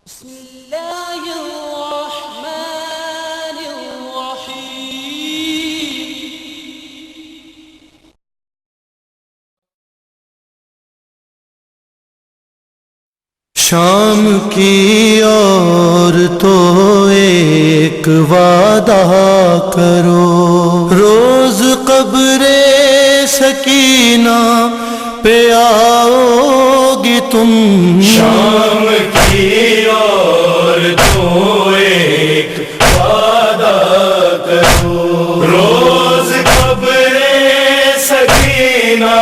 بسم الله الرحمن الرحيم. شام کی عورتوں ایک وعدہ کرو، روز قبر سکینہ پہ آؤ گی تم۔ شام کی عورتوں ایک وعدہ کرو، روز قبر سکینہ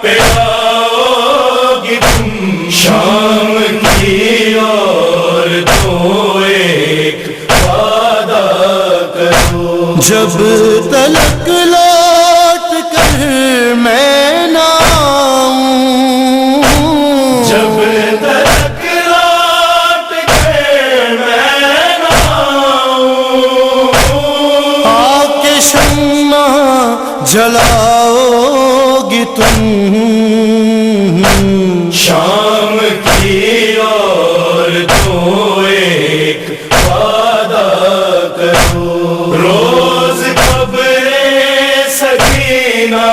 پہ آؤ گی تم۔ شام کی عورتوں ایک وعدہ کرو، جب تلک لوٹ کر میں نہ آؤں، جب تک لوٹ کے میں نہ آؤں، آ کے شمع جلاؤ گی تم۔ شام کی عورتوں ایک وعدہ کرو، روز قبر سکینہ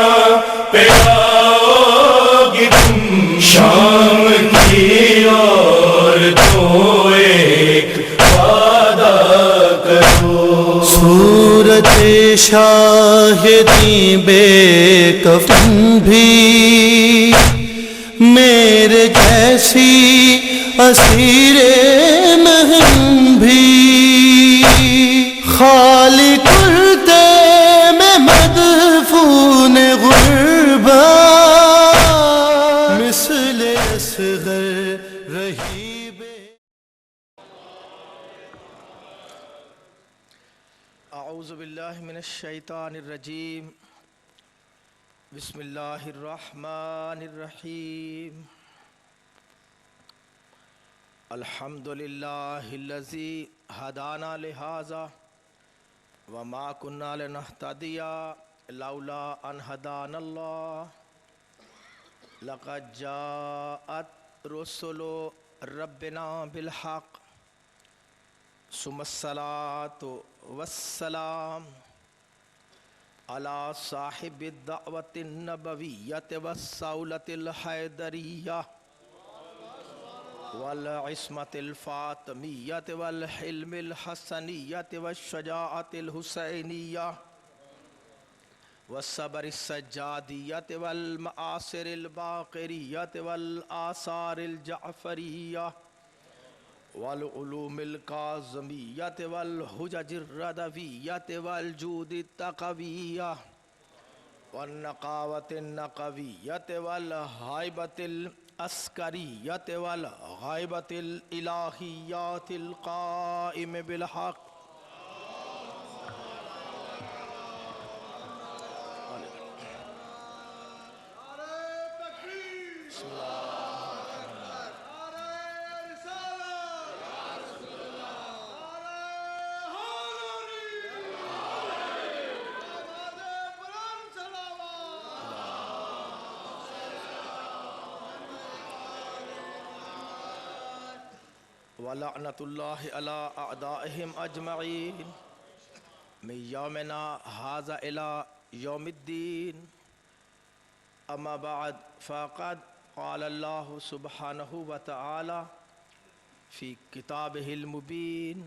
پہ آؤ گی تم۔ شام کی عورتوں ایک وعدہ کرو، صورت شاہدی بے کفن بھی میرے جیسی اسیر مہم بھی، خالی کرتے میں مدفون غربا مثل اصغر رہی بے۔ اعوذ باللہ من الشیطان الرجیم، بسم اللہ الرحمن الرحیم۔ الحمد للہ الذی ہدانا لہذا وما كنا لنہتدی لولا ان ہدانا اللہ، لقد جاءت رسل ربنا بالحق ثم الصلاة والسلام علی صاحب الدعوة النبویۃ والصولۃ الحیدریہ والعصمۃ الفاطمیۃ والحلم الحسنیۃ والشجاعۃ الحسینیہ والصبر السجادیۃ والمآثر الباقریۃ والآثار الجعفریہ والعلوم الکاظمیۃ والحجج الردویۃ والجود التقویہ والنقاوۃ النقویۃ والہیبۃ العسکریۃ والغیبۃ الالہیات القائم بالحق۔ وَلَعْنَةُ اللَّهِ عَلَىٰ أَعْدَائِهِمْ أَجْمَعِينَ مِنْ يَوْمِنَا هَٰذَا إِلَىٰ يَوْمِ الدِّينِ۔ أما بعد فقد قال الله سبحانه وتعالى في كتابه المبين،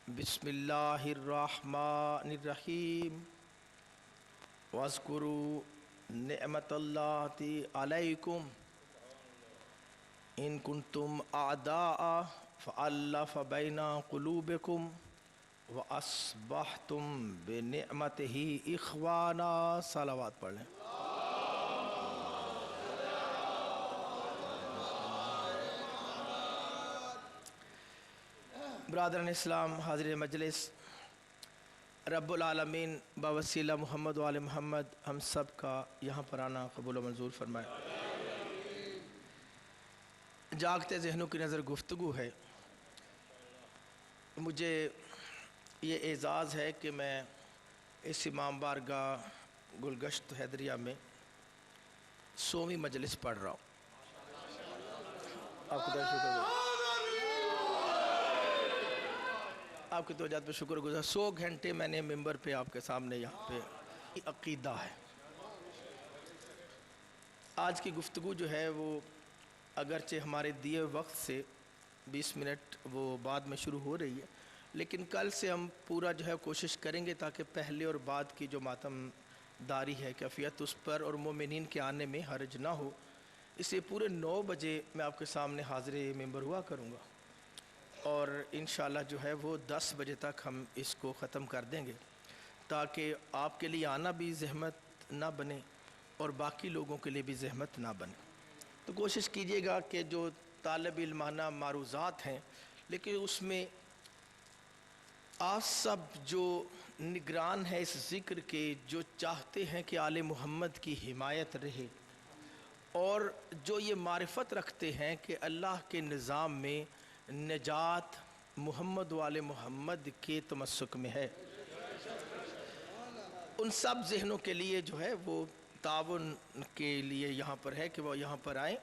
بسم الله الرحمن الرحيم، واذكروا نعمة الله عليكم ان کنتم اعداء فألف بین قلوبکم واصبحتم بنعمتہ اخوانا۔ صلوات پڑھ لیں۔ برادران اسلام، حاضر مجلس، رب العالمین بوسیلہ محمد و آل محمد ہم سب کا یہاں پر آنا قبول و منظور فرمائے۔ جاگتے ذہنوں کی نظر گفتگو ہے۔ مجھے یہ اعزاز ہے کہ میں اس امام بارگاہ گلگشت حیدریہ میں 100ویں مجلس پڑھ رہا ہوں۔ آپ کو شکر آپ کی توجہ پہ شکر گزار. 100 گھنٹے میں نے ممبر پہ آپ کے سامنے یہاں پہ عقیدہ ہے. آج کی گفتگو جو ہے وہ اگرچہ ہمارے دیے وقت سے 20 منٹ وہ بعد میں شروع ہو رہی ہے، لیکن کل سے ہم پورا جو ہے کوشش کریں گے تاکہ پہلے اور بعد کی جو ماتم داری ہے کیفیت اس پر اور مومنین کے آنے میں حرج نہ ہو. اسے پورے 9 بجے میں آپ کے سامنے حاضر ممبر ہوا کروں گا، اور انشاءاللہ جو ہے وہ 10 بجے تک ہم اس کو ختم کر دیں گے تاکہ آپ کے لیے آنا بھی زحمت نہ بنے اور باقی لوگوں کے لیے بھی زحمت نہ بنے. تو کوشش کیجئے گا کہ جو طالب علمانہ معروضات ہیں، لیکن اس میں آپ سب جو نگران ہیں اس ذکر کے، جو چاہتے ہیں کہ آل محمد کی حمایت رہے، اور جو یہ معرفت رکھتے ہیں کہ اللہ کے نظام میں نجات محمد و آل محمد کے تمسک میں ہے، ان سب ذہنوں کے لیے جو ہے وہ تعاون کے لیے یہاں پر ہے کہ وہ یہاں پر آئیں.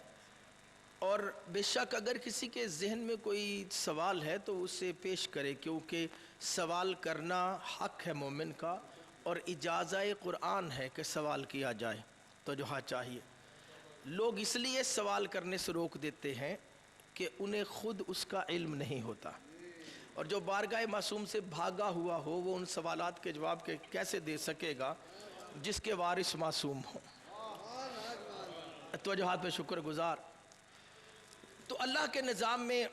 اور بے شک اگر کسی کے ذہن میں کوئی سوال ہے تو اسے پیش کرے، کیونکہ سوال کرنا حق ہے مومن کا، اور اجازہ قرآن ہے کہ سوال کیا جائے. تو جو ہاں چاہیے، لوگ اس لیے سوال کرنے سے روک دیتے ہیں کہ انہیں خود اس کا علم نہیں ہوتا، اور جو بارگاہ معصوم سے بھاگا ہوا ہو وہ ان سوالات کے جواب کے کیسے دے سکے گا جس کے وارث معصوم ہوں. توجہات پہ شکر گزار. تو اللہ کے نظام میں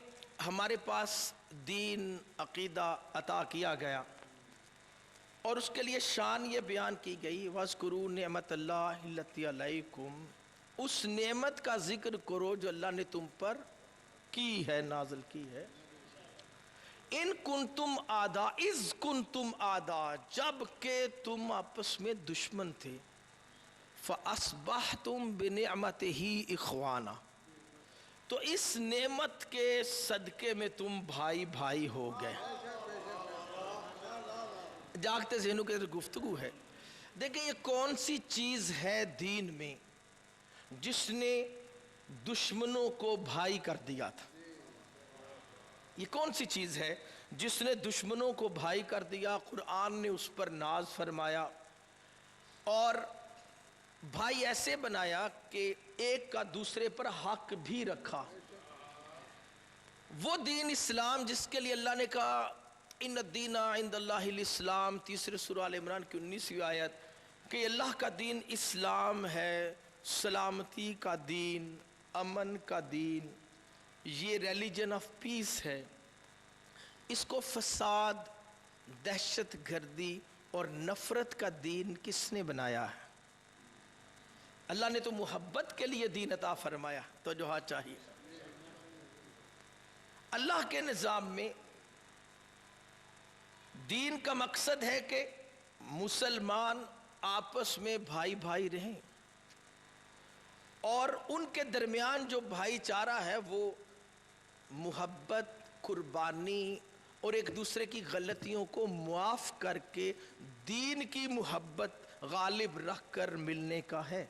ہمارے پاس دین عقیدہ عطا کیا گیا، اور اس کے لیے شان یہ بیان کی گئی وَاذْكُرُوا نِعْمَتَ اللَّهِ الَّتِي عَلَيْكُمْ، اس نعمت کا ذکر کرو جو اللہ نے تم پر کی ہے، نازل کی ہے. اِن كُنْتُمْ أَعْدَاءَ اِذْ كُنْتُمْ أَعْدَاءَ، جب کہ تم آپس میں دشمن تھے، فَأَصْبَحْتُمْ بِنِعْمَتِهِ إِخْوَانًا، تو اس نعمت کے صدقے میں تم بھائی بھائی ہو گئے. جاگتے ذہنوں کے گفتگو ہے. دیکھیں یہ کون سی چیز ہے دین میں جس نے دشمنوں کو بھائی کر دیا تھا؟ یہ کون سی چیز ہے جس نے دشمنوں کو بھائی کر دیا؟ قرآن نے اس پر ناز فرمایا اور بھائی ایسے بنایا کہ ایک کا دوسرے پر حق بھی رکھا. وہ دین اسلام جس کے لیے اللہ نے کہا ان الدین عند اللہ الاسلام، تیسرے سورہ آل عمران کی 19ویں آیت، کہ اللہ کا دین اسلام ہے، سلامتی کا دین، امن کا دین، یہ ریلیجن آف پیس ہے. اس کو فساد، دہشت گردی اور نفرت کا دین کس نے بنایا ہے؟ اللہ نے تو محبت کے لیے دین عطا فرمایا. تو جو ہاں چاہیے، اللہ کے نظام میں دین کا مقصد ہے کہ مسلمان آپس میں بھائی بھائی رہیں، اور ان کے درمیان جو بھائی چارہ ہے وہ محبت، قربانی اور ایک دوسرے کی غلطیوں کو معاف کر کے دین کی محبت غالب رکھ کر ملنے کا ہے.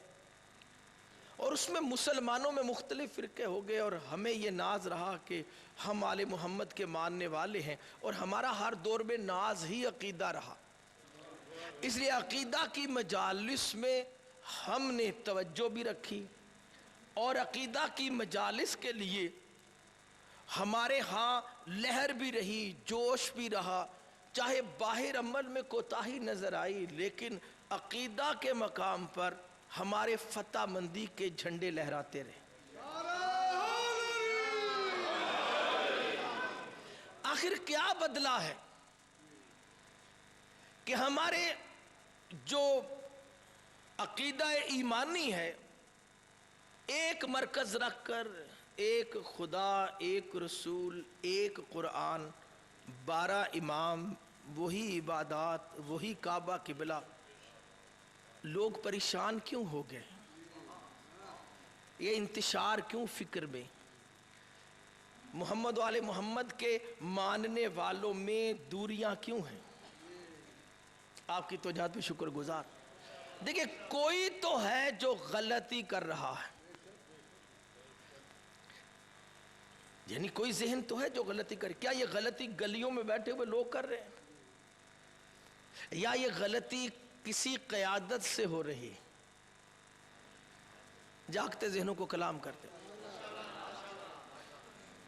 اور اس میں مسلمانوں میں مختلف فرقے ہو گئے، اور ہمیں یہ ناز رہا کہ ہم آل محمد کے ماننے والے ہیں، اور ہمارا ہر دور میں ناز ہی عقیدہ رہا. اس لیے عقیدہ کی مجالس میں ہم نے توجہ بھی رکھی، اور عقیدہ کی مجالس کے لیے ہمارے ہاں لہر بھی رہی، جوش بھی رہا. چاہے باہر عمل میں کوتاہی نظر آئی، لیکن عقیدہ کے مقام پر ہمارے فتح مندی کے جھنڈے لہراتے رہے. آخر کیا بدلا ہے کہ ہمارے جو عقیدہ ایمانی ہے، ایک مرکز رکھ کر ایک خدا، ایک رسول، ایک قرآن، 12 امام، وہی عبادات، وہی کعبہ قبلہ. لوگ پریشان کیوں ہو گئے؟ یہ انتشار کیوں فکر میں؟ محمد و آل محمد کے ماننے والوں میں دوریاں کیوں ہیں؟ آپ کی توجہ پہ شکر گزار. دیکھیں کوئی تو ہے جو غلطی کر رہا ہے. یعنی کوئی ذہن تو ہے جو غلطی کرے. کیا یہ غلطی گلیوں میں بیٹھے ہوئے لوگ کر رہے ہیں یا یہ غلطی کسی قیادت سے ہو رہی؟ جاگتے ذہنوں کو کلام کرتے.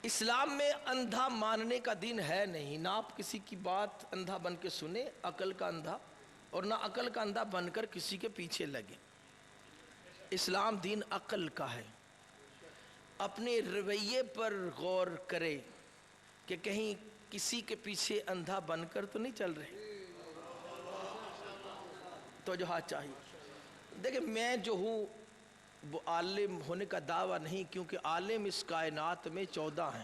اسلام میں اندھا ماننے کا دین ہے نہیں. نہ آپ کسی کی بات اندھا بن کے سنیں عقل کا اندھا، اور نہ عقل کا اندھا بن کر کسی کے پیچھے لگے. اسلام دین عقل کا ہے. اپنے رویے پر غور کرے کہ کہیں کسی کے پیچھے اندھا بن کر تو نہیں چل رہے. تو جو ہاتھ چاہیے. دیکھیں میں جو ہوں وہ عالم ہونے کا دعویٰ نہیں، کیونکہ عالم اس کائنات میں 14 ہیں.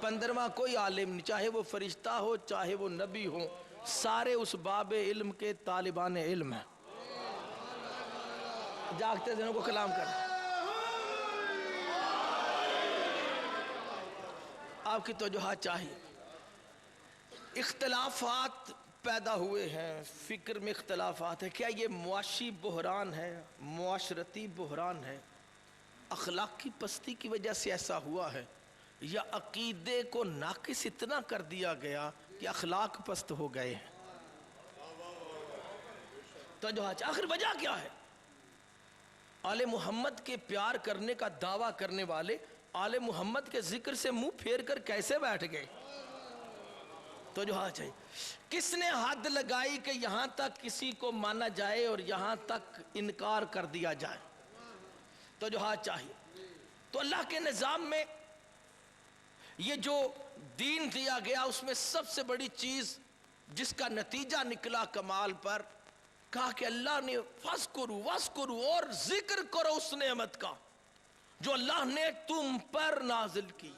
15واں کوئی عالم نہیں، چاہے وہ فرشتہ ہو چاہے وہ نبی ہو، سارے اس باب علم کے طالبان علم ہیں. جاگتے ذہنوں کو کلام کر. آپ کی توجہ چاہیے. اختلافات پیدا ہوئے ہیں، فکر میں اختلافات ہیں. کیا یہ معاشی بحران ہے، معاشرتی بحران ہے، اخلاقی پستی کی وجہ سے ایسا ہوا ہے، یا عقیدے کو ناقص اتنا کر دیا گیا کہ اخلاق پست ہو گئے ہیں؟ توجہ آخر وجہ کیا ہے؟ آل محمد کے پیار کرنے کا دعویٰ کرنے والے آل محمد کے ذکر سے منہ پھیر کر کیسے بیٹھ گئے؟ تو جو چاہیے. کس نے حد لگائی کہ یہاں تک کسی کو مانا جائے اور یہاں تک انکار کر دیا جائے؟ تو جو چاہیے. تو اللہ کے نظام میں یہ جو دین دیا گیا اس میں سب سے بڑی چیز جس کا نتیجہ نکلا کمال پر، کہا کہ اللہ نے وَاذْكُرُوا اور ذکر کرو اس نعمت کا جو اللہ نے تم پر نازل کی،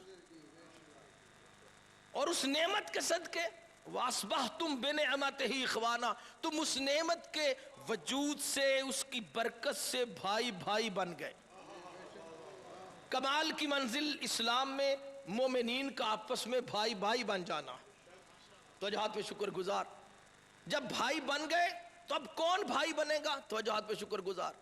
اور اس نعمت کے صدقے وَأَصْبَحْتُمْ بِنِعْمَتِهِ إِخْوَانًا، تم اس نعمت کے وجود سے، اس کی برکت سے بھائی بھائی بن گئے. کمال کی منزل اسلام میں مومنین کا آپس میں بھائی بھائی بن جانا. تو جہاد پہ شکر گزار. جب بھائی بن گئے تو اب کون بھائی بنے گا؟ تو جہاد پہ شکر گزار.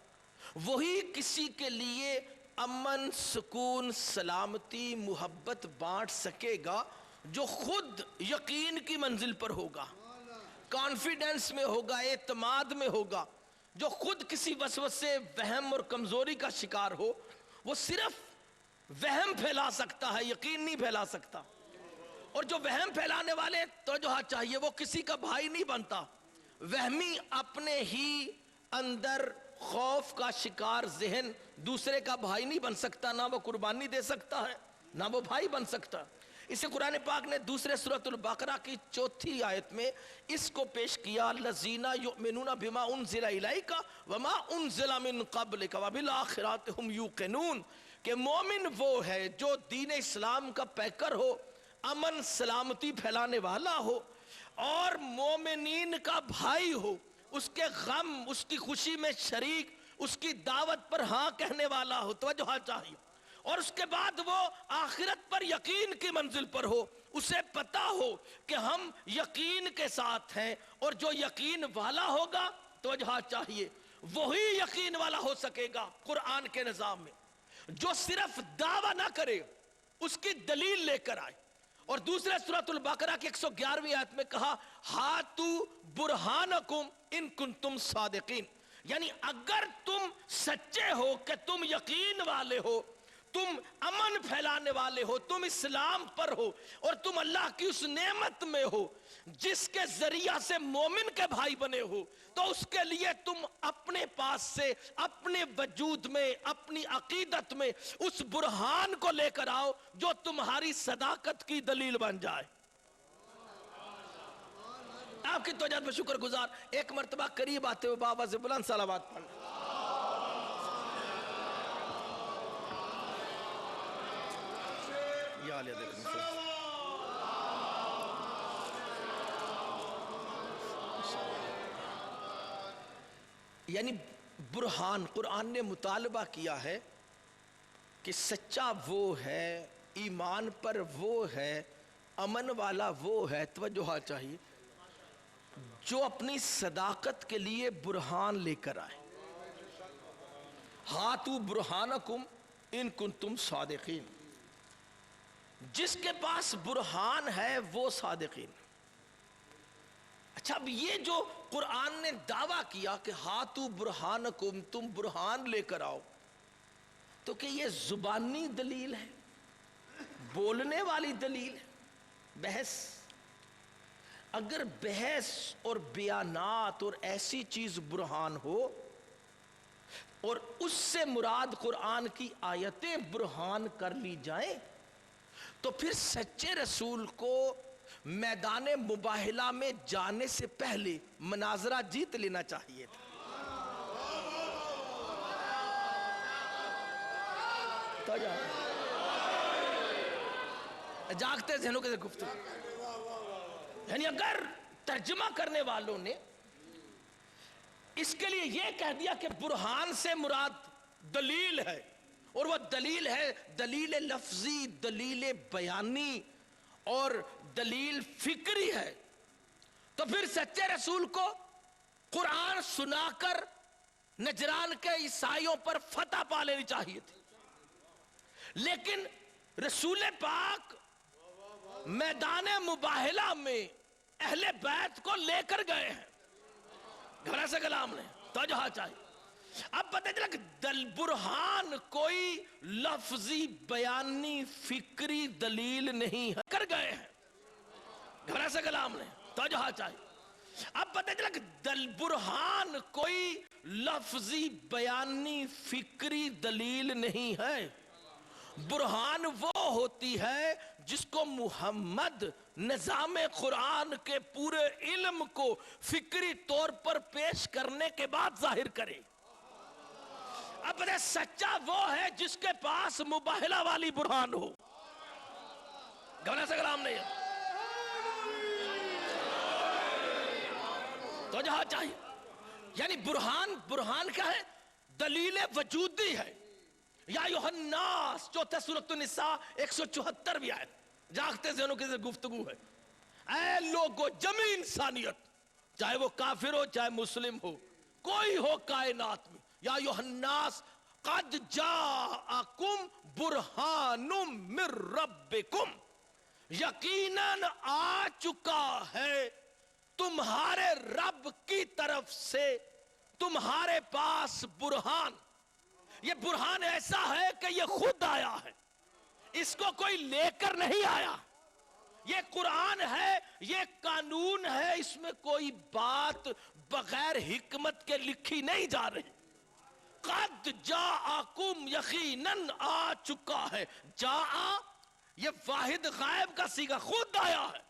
وہی کسی کے لیے امن، سکون، سلامتی، محبت بانٹ سکے گا جو خود یقین کی منزل پر ہوگا، کانفیڈنس میں ہوگا، اعتماد میں ہوگا. جو خود کسی وسوسے، وہم اور کمزوری کا شکار ہو، وہ صرف وہم پھیلا سکتا ہے، یقین نہیں پھیلا سکتا. اور جو وہم پھیلانے والے تو جو چاہیے وہ کسی کا بھائی نہیں بنتا. وہمی اپنے ہی اندر خوف کا شکار ذہن دوسرے کا بھائی نہیں بن سکتا، نہ وہ قربانی دے سکتا ہے نہ وہ بھائی بن سکتا. اسے قرآن پاک نے دوسرے سورۃ البقرہ کی 4 آیت میں اس کو پیش کیا، الذین یؤمنون بما انزل الیک وما انزل من قبلک وبالآخرۃ ھم یوقنون، کہ مومن وہ ہے جو دین اسلام کا پیکر ہو، امن سلامتی پھیلانے والا ہو، اور مومنین کا بھائی ہو، اس کے غم، اس کی خوشی میں شریک، اس کی دعوت پر ہاں کہنے والا ہو. توجہ چاہیے. اور اس کے بعد وہ آخرت پر یقین کی منزل پر ہو، اسے پتا ہو کہ ہم یقین کے ساتھ ہیں، اور جو یقین والا ہوگا توجہ چاہیے وہی یقین والا ہو سکے گا قرآن کے نظام میں. جو صرف دعویٰ نہ کرے، اس کی دلیل لے کر آئے. اور دوسرے سورۃ البقرہ کی 111ویں آیت میں کہا ہاتو برہانکم ان کنتم صادقین، یعنی اگر تم سچے ہو کہ تم یقین والے ہو، تم امن پھیلانے والے ہو، تم اسلام پر ہو، اور تم اللہ کی اس نعمت میں ہو جس کے ذریعہ سے مومن کے بھائی بنے ہو، تو اس کے لیے تم اپنے پاس سے، اپنے وجود میں، اپنی عقیدت میں اس برہان کو لے کر آؤ جو تمہاری صداقت کی دلیل بن جائے. آپ کی توجہ پہ شکر گزار. ایک مرتبہ قریب آتے ہوئے بابا سے بلند صلوات پڑھ. یا علیہ دیکھیں یعنی برہان. قرآن نے مطالبہ کیا ہے کہ سچا وہ ہے، ایمان پر وہ ہے، امن والا وہ ہے، توجہ چاہیے جو اپنی صداقت کے لیے برہان لے کر آئے. ہاتو برہانکم ان کنتم صادقین. جس کے پاس برہان ہے وہ صادقین. اچھا اب یہ جو قرآن نے دعویٰ کیا کہ ہاتو برہانکم، تم برہان لے کر آؤ، تو کہ یہ زبانی دلیل ہے، بولنے والی دلیل ہے، بحث؟ اگر بحث اور بیانات اور ایسی چیز برہان ہو اور اس سے مراد قرآن کی آیتیں برہان کر لی جائیں تو پھر سچے رسول کو میدان مباہلہ میں جانے سے پہلے مناظرہ جیت لینا چاہیے تھا. تو جاگتے ذہنوں کے گفتگو، یعنی اگر ترجمہ کرنے والوں نے اس کے لیے یہ کہہ دیا کہ برہان سے مراد دلیل ہے، اور وہ دلیل ہے دلیل لفظی، دلیل بیانی اور دلیل فکری ہے، تو پھر سچے رسول کو قرآن سنا کر نجران کے عیسائیوں پر فتح پا لینی چاہیے تھی. لیکن رسول پاک میدان مباہلہ میں اہل بیت کو لے کر گئے ہیں، گھر سے کلام نے توجہ چاہیے. اب پتہ چلا کہ برہان کوئی لفظی بیانی فکری دلیل نہیں ہے، کر گئے ہیں، گھر سے کلام نے توجہ چاہیے. اب پتہ چلا کہ برہان کوئی لفظی بیانی فکری دلیل نہیں ہے. برہان وہ ہوتی ہے جس کو محمد نظام قرآن کے پورے علم کو فکری طور پر پیش کرنے کے بعد ظاہر کرے. اب سچا وہ ہے جس کے پاس مباہلہ والی برہان ہو. گھر سے کلام نہیں ہے تو جہاں چاہیے. یعنی برہان کیا ہے؟ دلیل وجودی ہے. یا ایھا الناس، چوتھے سورۃ النساء 174 بھی آیت، جاگتے ذہنوں کی گفتگو ہے. اے لوگو، جمع انسانیت، چاہے وہ کافر ہو چاہے مسلم ہو، کوئی ہو کائنات میں، یا ایھا الناس قد جاءکم برہان من ربکم، یقیناً آ چکا ہے تمہارے رب کی طرف سے تمہارے پاس برہان. یہ برہان ایسا ہے کہ یہ خود آیا ہے، اس کو کوئی لے کر نہیں آیا. یہ قرآن ہے، یہ قانون ہے، اس میں کوئی بات بغیر حکمت کے لکھی نہیں جا رہی. قد جاءکم، یقیناً آ چکا ہے. جاء یہ واحد غائب کا صیغہ، خود آیا ہے.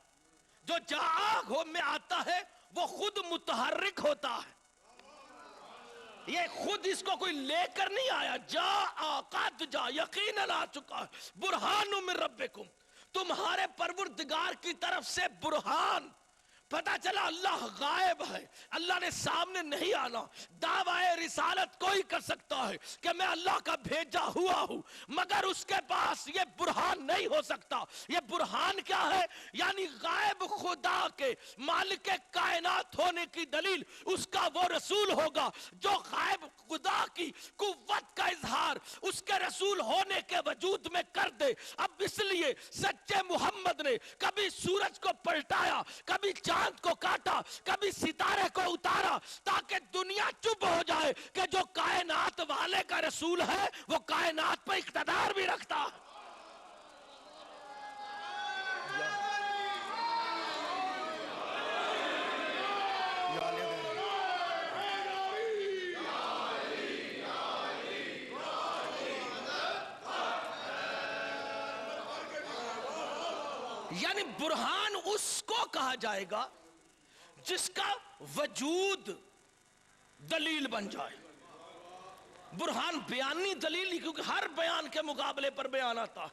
جو جاء میں آتا ہے وہ خود متحرک ہوتا ہے، یہ خود اس کو کوئی لے کر نہیں آیا. جاء، قد جاء، یقیناً آ چکا ہے برہان من ربکم، تمہارے پروردگار کی طرف سے برہان. پتہ چلا اللہ غائب ہے، اللہ نے سامنے نہیں آنا. دعویٰ رسالت کوئی کر سکتا ہے کہ میں اللہ کا بھیجا ہوا ہوں، مگر اس کے پاس یہ برہان نہیں ہو سکتا. یہ برہان کیا ہے؟ یعنی غائب خدا کے مالک کائنات ہونے کی دلیل اس کا وہ رسول ہوگا جو غائب خدا کی قوت کا اظہار اس کے رسول ہونے کے وجود میں کر دے. اب اس لیے سچے محمد نے کبھی سورج کو پلٹایا، کبھی چاند کو کاٹا، کبھی ستارے کو اتارا، تاکہ دنیا چپ ہو جائے کہ جو کائنات والے کا رسول ہے وہ کائنات پر اقتدار بھی رکھتا ہے. یعنی برہان اس کو کہا جائے گا جس کا وجود دلیل بن جائے. برہان بیانی دلیل نہیں، کیونکہ ہر بیان کے مقابلے پر بیان آتا.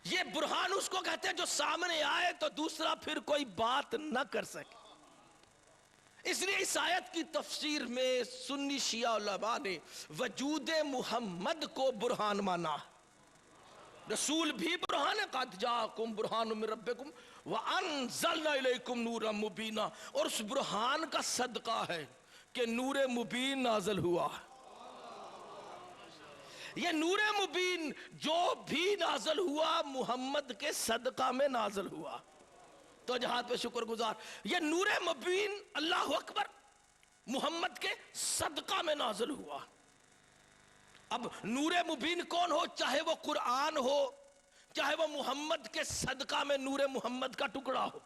یہ برہان اس کو کہتے ہیں جو سامنے آئے تو دوسرا پھر کوئی بات نہ کر سکے. اس لیے اس آیت کی تفسیر میں سنی شیعہ علماء نے وجود محمد کو برہان مانا. رسول بھی برہان ہے، قد جاءکم برہان من ربکم وانزلنا الیکم نورا مبینا، اور اس برہان کا صدقہ ہے کہ نور مبین نازل ہوا. یہ نور مبین جو بھی نازل ہوا محمد کے صدقہ میں نازل ہوا. تو جہاد پہ شکر گزار. یہ نور مبین اللہ اکبر محمد کے صدقہ میں نازل ہوا. اب نور مبین کون ہو, چاہے وہ قرآن ہو, چاہے وہ محمد کے صدقہ میں نور محمد کا ٹکڑا ہو.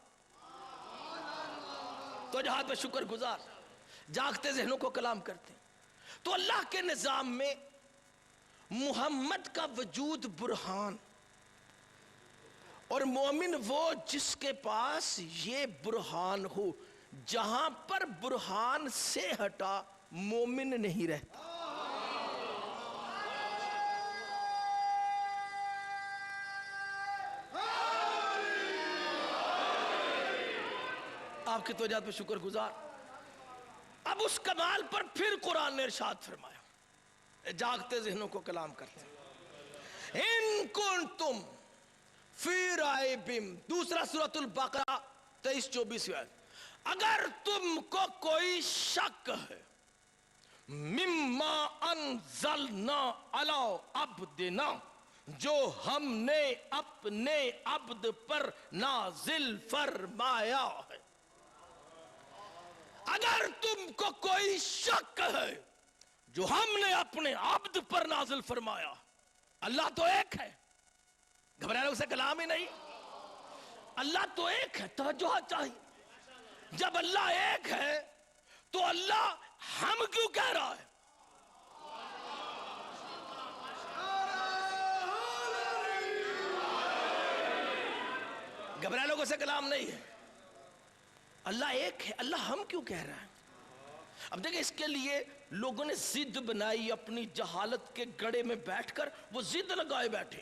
تو جہاد پہ شکر گزار. جاگتے ذہنوں کو کلام کرتے ہیں. تو اللہ کے نظام میں محمد کا وجود برہان, اور مومن وہ جس کے پاس یہ برہان ہو. جہاں پر برہان سے ہٹا مومن نہیں رہتا. آپ کی توجہ پہ شکر گزار. اب اس کمال پر پھر قرآن نے ارشاد فرمایا. جاگتے ذہنوں کو کلام کرتے ہیں. ان کنتم فی ریب, دوسرا سورۃ البقرہ 23-24. اگر تم کو کوئی شک ہے مما انزلنا علی عبدنا, جو ہم نے اپنے عبد پر نازل فرمایا ہے. اگر تم کو کوئی شک ہے جو ہم نے اپنے عبد پر نازل فرمایا. اللہ تو ایک ہے, گھبرانے سے کلام ہی نہیں. اللہ تو ایک ہے, توجہ چاہیے. جب اللہ ایک ہے تو اللہ ہم کیوں کہہ رہا ہے؟ گھبرانے لوگوں سے کلام نہیں ہے. اللہ ایک ہے, اللہ ہم کیوں کہہ رہا ہے؟ اب دیکھیں, اس کے لیے لوگوں نے ضد بنائی. اپنی جہالت کے گڑے میں بیٹھ کر وہ ضد لگائے بیٹھے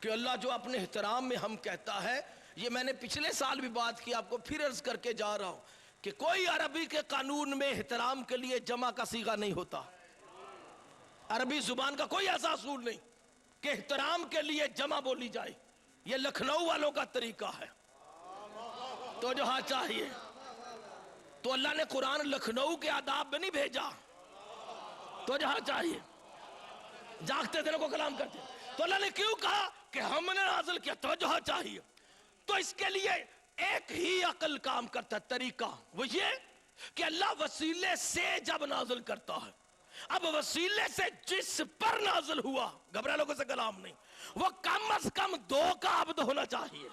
کہ اللہ جو اپنے احترام میں ہم کہتا ہے. یہ میں نے پچھلے سال بھی بات کی, آپ کو پھر عرض کر کے جا رہا ہوں کہ کوئی عربی کے قانون میں احترام کے لیے جمع کا صیغہ نہیں ہوتا. عربی زبان کا کوئی ایسا اصول نہیں کہ احترام کے لیے جمع بولی جائے. یہ لکھنؤ والوں کا طریقہ ہے. تو جہاں چاہیے تو اللہ نے قرآن لکھنؤ کے آداب میں نہیں بھیجا. تو جہاں چاہیے جاگتے دنوں کو کلام کرتے. تو اللہ نے کیوں کہا کہ ہم نے نازل کیا؟ تو جہاں چاہیے. تو اس کے لیے ایک ہی عقل کام کرتا ہے, طریقہ. وہ یہ کہ اللہ وسیلے سے جب نازل کرتا ہے. اب وسیلے سے جس پر نازل ہوا, گھبرا لوگوں سے کلام نہیں, وہ کم از کم 2 کا عبد ہونا چاہیے.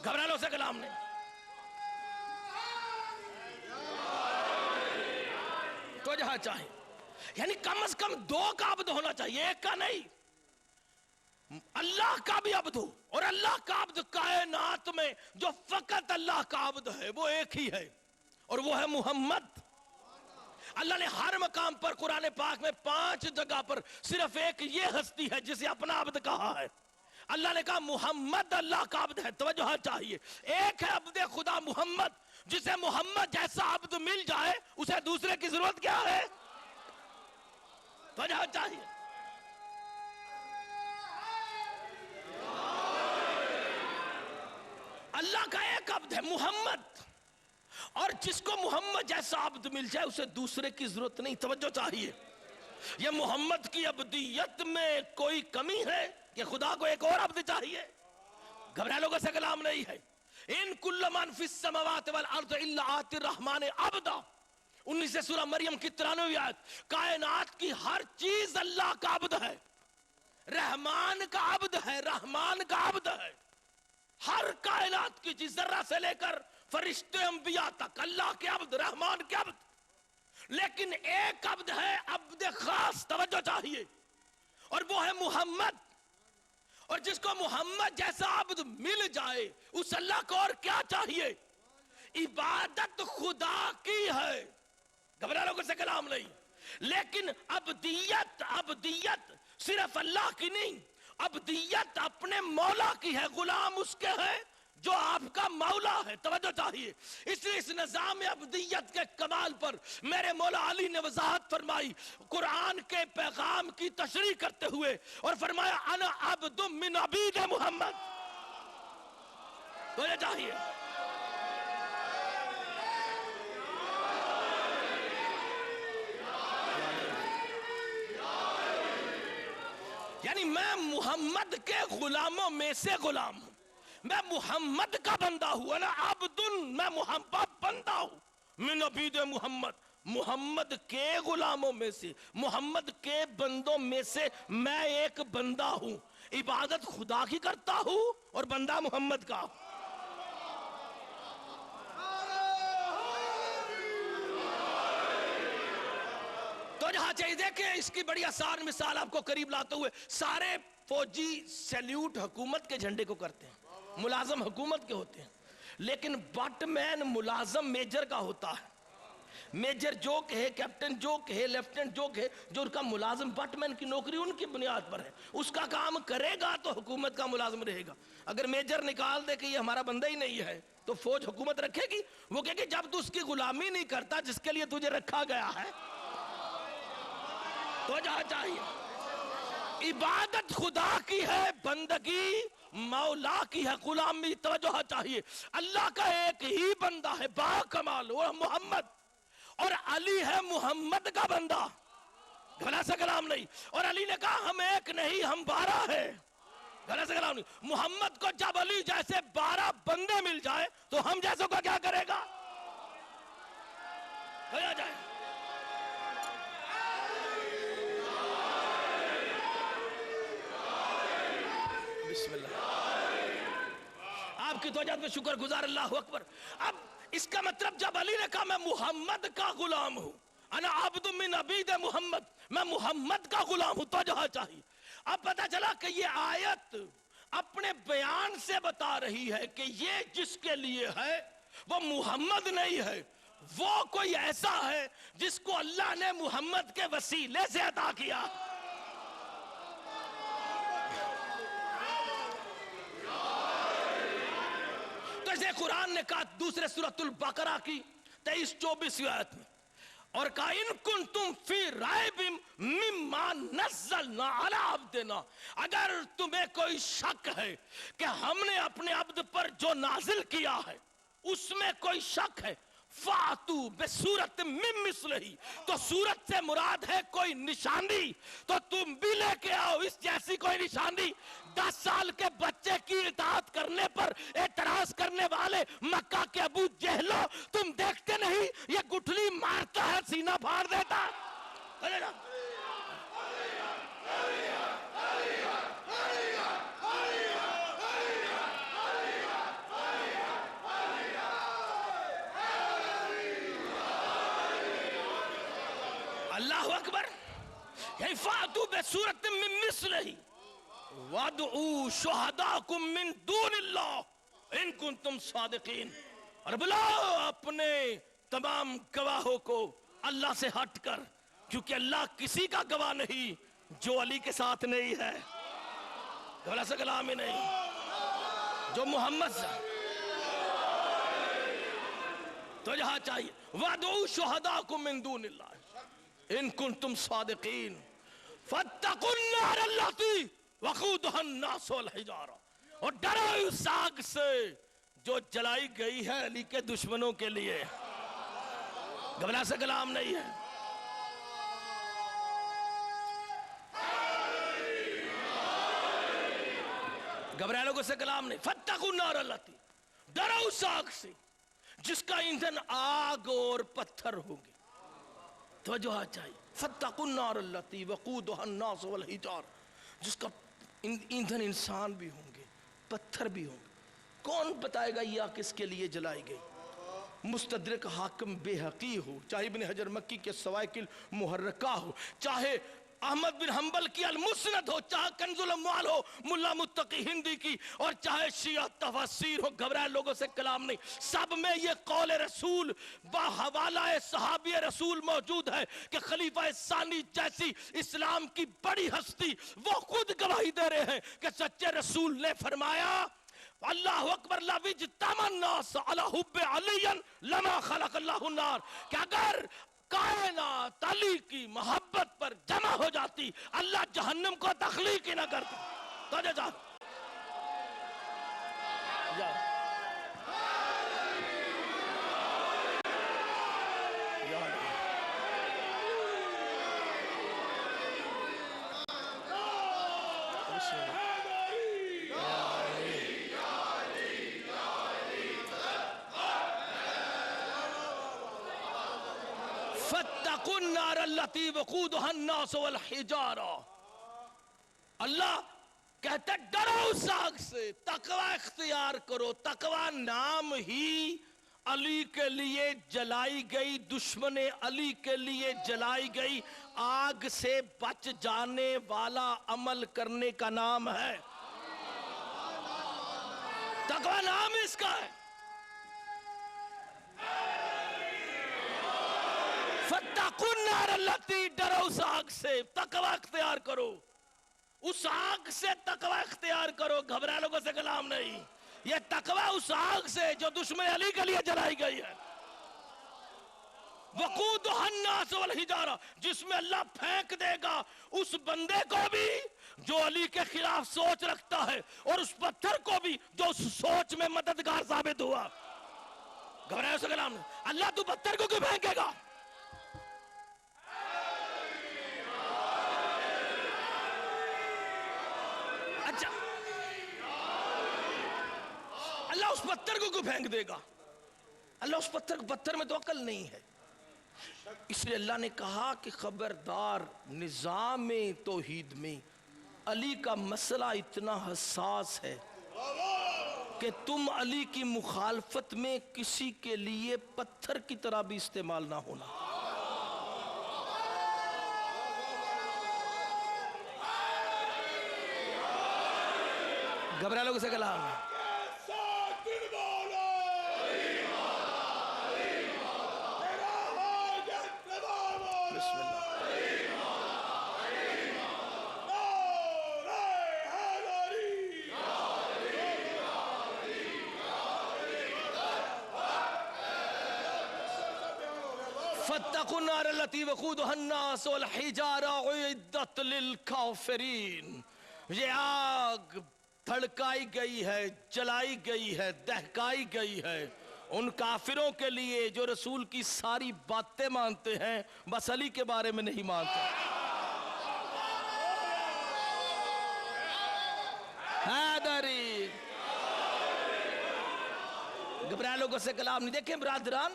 گھبرا لوگوں سے کلام نہیں. تو جہاں چاہیے یعنی کم از کم 2 کا عبد ہونا چاہیے, 1 کا نہیں. اللہ کا بھی عبد ہو, اور اللہ کا عبد کائنات میں جو فقط اللہ کا عبد ہے وہ ایک ہی ہے, اور وہ ہے محمد. اللہ نے ہر مقام پر قرآن پاک میں 5 جگہ پر صرف ایک یہ ہستی ہے جسے اپنا عبد کہا ہے. اللہ نے کہا محمد اللہ کا عبد ہے. توجہ چاہیے. ایک ہے عبد خدا محمد, جسے محمد جیسا عبد مل جائے اسے دوسرے کی ضرورت کیا ہے؟ توجہ چاہیے. اللہ کا ایک عبد ہے محمد, اور جس کو محمد جیسا عبد مل جائے اسے دوسرے کی ضرورت نہیں. توجہ چاہیے. یہ محمد کی عبدیت میں کوئی کمی ہے کہ خدا کو ایک اور عبد چاہیے؟ گھبرا لوگوں سے کلام نہیں ہے. ان کل من فی السماوات والارض الا آتی الرحمن عبدا, 19 سورہ مریم کی 93 آیت. کائنات کی ہر چیز اللہ کا عبد ہے, رحمان کا عبد ہے, رحمان کا عبد ہے. ہر کائنات کی چیز ذرہ سے لے کر فرشتے انبیاء تک اللہ کے عبد, رحمان کے عبد. لیکن ایک عبد ہے, عبد خاص. توجہ چاہیے. اور وہ ہے محمد. اور جس کو محمد جیسا عبد مل جائے اس اللہ کو اور کیا چاہیے؟ عبادت خدا کی ہے. گھبرا لوگوں سے کلام نہیں. لیکن عبدیت صرف اللہ کی نہیں, عبدیت اپنے مولا کی ہے, غلام اس کے ہے جو آپ کا مولا ہے. توجہ چاہیے. اس لیے اس نظام عبدیت کے کمال پر میرے مولا علی نے وضاحت فرمائی قرآن کے پیغام کی تشریح کرتے ہوئے, اور فرمایا انا عبد من عبید محمد. توجہ چاہیے. میں محمد کے غلاموں میں سے غلام ہوں، میں محمد کا بندہ ہوں، انا عبد، میں محمد بندہ ہوں، من عبید محمد، محمد کے غلاموں میں سے، محمد کے بندوں میں سے میں ایک بندہ ہوں، عبادت خدا کی کرتا ہوں اور بندہ محمد کا ہوں۔ تو جہاں چاہیے دیکھیں اس کی بڑی آسان مثال آپ کو قریب لاتے ہوئے، سارے فوجی سیلیوٹ حکومت کے جھنڈے کو کرتے ہیں، ملازم حکومت کے ہوتے ہیں، لیکن بٹ مین ملازم میجر کا ہوتا ہے، میجر جو کہے، کیپٹن جو کہے، لیفٹنٹ جو کہے، جو ان کا ملازم، بٹ مین کی نوکری ان کی بنیاد پر ہے، اس کا کام کرے گا تو حکومت کا ملازم رہے گا۔ اگر میجر نکال دے کہ یہ ہمارا بندہ ہی نہیں ہے تو فوج حکومت رکھے گی؟ وہ کہے کہ جب تو اس کی غلامی نہیں کرتا جس کے لیے تجھے رکھا گیا ہے تو جہاں چاہیے عبادت خدا کی ہے، بندگی مولا کی ہے، غلامی توجہ چاہیے۔ اللہ کا ایک ہی بندہ ہے با کمال، وہ محمد، اور علی ہے محمد کا بندہ، گھنا سے کلام نہیں، اور علی نے کہا ہم ایک نہیں ہم 12 ہیں، گھنا سے کلام نہیں۔ محمد کو جب علی جیسے 12 بندے مل جائے تو ہم جیسوں کا کیا کرے گا؟ کیا جائے؟ بسم اللہ، آپ کی توجہ میں شکر گزار، اللہ اکبر۔ اب اس کا مطلب جب علی نے کہا میں محمد کا غلام ہوں، انا عبد من عبید محمد، میں محمد کا غلام ہوں، توجہ چاہیے۔ اب پتا چلا کہ یہ آیت اپنے بیان سے بتا رہی ہے کہ یہ جس کے لیے ہے وہ محمد نہیں ہے، وہ کوئی ایسا ہے جس کو اللہ نے محمد کے وسیلے سے عطا کیا۔ جیسے قرآن نے کہا دوسرے سورۃ البقرہ کی 23-24 آیت میں، اور کہا ان کنتم فی ریب مما نزلنا علی عبدنا، اگر تمہیں کوئی شک ہے کہ ہم نے اپنے عبد پر جو نازل کیا ہے اس میں کوئی شک ہے، فَأْتُوا بِسُورَةٍ مِّن مِّثْلِهِ، تو سورت سے مراد ہے کوئی نشانی، تو تم بھی لے کے آؤ اس جیسی کوئی نشانی۔ 10 سال کے بچے کی اطاعت کرنے پر اعتراض کرنے والے مکہ کے ابو جہلو، تم دیکھتے نہیں یہ گٹھلی مارتا ہے سینہ پھاڑ دیتا ہے۔ اللہ اکبر۔ فَأْتُوا بِسُورَةٍ مِّن مِّثْلِهِ وَادْعُوا شُهَدَاءَكُم مِّن دُونِ اللَّهِ إِن كُنتُمْ صَادِقِينَ، اور بلاؤ اپنے تمام گواہوں کو اللہ سے ہٹ کر، کیونکہ اللہ کسی کا گواہ نہیں جو علی کے ساتھ نہیں ہے، اللہ سے کلام ہی نہیں، جو محمد سے تو جہاں چاہیے وَادْعُوا شُهَدَاءَكُم مِّن دُونِ اللَّهِ ان کنتم صادقین فاتقوا النار التی وقودها الناس والحجارہ، اور ڈرو اس آگ سے جو جلائی گئی ہے علی کے دشمنوں کے لیے، گھبرا سے کلام نہیں ہے۔ گھبرا لوگوں سے کلام نہیں، فاتقوا النار التی، ڈرو اس آگ سے جس کا ایندھن آگ اور پتھر ہوگی، توجہ چاہیے۔ فَاتَّقُوا النَّارَ الَّتِي وَقُودُهَا النَّاسُ وَالْحِجَارَةُ، جس کا ایندھن انسان بھی ہوں گے پتھر بھی ہوں گے۔ کون بتائے گا یہ آگ کس کے لیے جلائی گئی؟ مستدرک حاکم بیہقی ہو، چاہے ابن حجر مکی کے سوائق المحرکہ ہو، چاہے احمد بن حنبل کی المسند ہو، چاہے کنز الاموال ہو ملا متقی ہندی کی، اور چاہے شیعہ تفاسیر ہو، گھبرائے لوگوں سے کلام نہیں، سب میں یہ قول رسول با حوالہ صحابی رسول موجود ہے کہ خلیفہ ثانی جیسی اسلام کی بڑی ہستی وہ خود گواہی دے رہے ہیں کہ سچے رسول نے فرمایا اللہ اکبر لَوِ اجْتَمَعَ النَّاسُ عَلَى حُبِّ عَلِيٍّ لَمَا خَلَقَ اللَّهُ النَّارَ، کہ اگر کائنات علی کی محبت پر جمع ہو جاتی اللہ جہنم کو تخلیق ہی نہ کرتا۔ تو جا فاتقوا النار التي وقودها الناس والحجارہ. اللہ کہتا ہے ڈرو اس آگ سے، تقوی اختیار کرو. تقوی نام ہی علی کے لیے جلائی گئی، دشمن علی کے لیے جلائی گئی آگ سے بچ جانے والا عمل کرنے کا نام ہے. تقوی نام اس کا ہے. فاتقوا النار التي، ڈرو اس آگ سے، تقوی اختیار کرو. اس آگ سے تقوی اختیار کرو، گھبرا لوگوں سے کلام نہیں. یہ تقوی اس آگ سے جو دشمن علی کے لیے جلائی گئی ہے. وقودها الناس والحجارہ، جس میں اللہ پھینک دے گا اس بندے کو بھی جو علی کے خلاف سوچ رکھتا ہے، اور اس پتھر کو بھی جو اس سوچ میں مددگار ثابت ہوا. گھبرائے سے کلام نہیں. اللہ تو پتھر کو کیوں پھینکے گا؟ اچھا اللہ اس پتھر کو کیوں پھینک دے گا؟ اللہ اس پتھر میں تو عقل نہیں ہے. اس لیے اللہ نے کہا کہ خبردار، نظام توحید میں علی کا مسئلہ اتنا حساس ہے کہ تم علی کی مخالفت میں کسی کے لیے پتھر کی طرح بھی استعمال نہ ہونا. گھبرا لوگوں سے کلام ہے. فاتقوا النار التي وقودها الناس والحجارة اعدت للكافرين. یہ آگ دھڑکائی گئی ہے، جلائی گئی ہے، دہکائی گئی ہے ان کافروں کے لیے جو رسول کی ساری باتیں مانتے ہیں، بس علی کے بارے میں نہیں مانتے. حیدری. گھبرائے لوگوں سے کلام نہیں. دیکھیں برادران،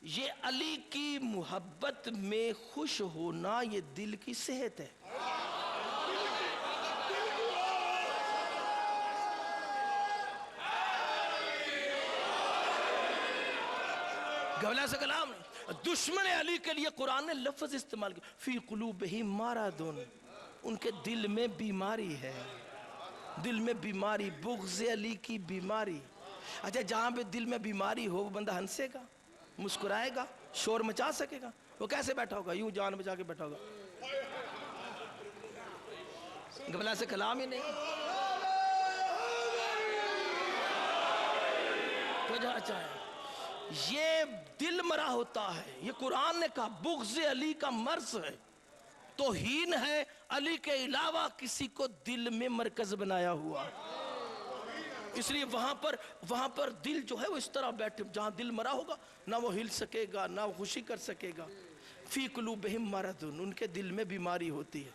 یہ علی کی محبت میں خوش ہونا یہ دل کی صحت ہے. گھبرائے سے کلام نہیں. دشمن علی کے لیے قرآن نے لفظ استعمال کیا، فی قلوبہم مرض، ان کے دل میں بیماری ہے. دل میں بیماری، بغض علی کی بیماری. اچھا جہاں پہ دل میں بیماری ہو وہ بندہ ہنسے گا، مسکرائے گا، شور مچا سکے گا؟ وہ کیسے بیٹھا ہوگا؟ یوں جان بچا کے بیٹھا ہوگا. گھبرا سے کلام ہی نہیں. تو جہاں چاہے یہ دل مرا ہوتا ہے. یہ قرآن نے کہا بغض علی کا مرض ہے، توہین ہے علی کے علاوہ کسی کو دل میں مرکز بنایا ہوا. اس لیے وہاں پر دل جو ہے وہ اس طرح بیٹھے، جہاں دل مرا ہوگا نہ وہ ہل سکے گا نہ وہ خوشی کر سکے گا. فی قلوبہم مرض، ان کے دل میں بیماری ہوتی ہے.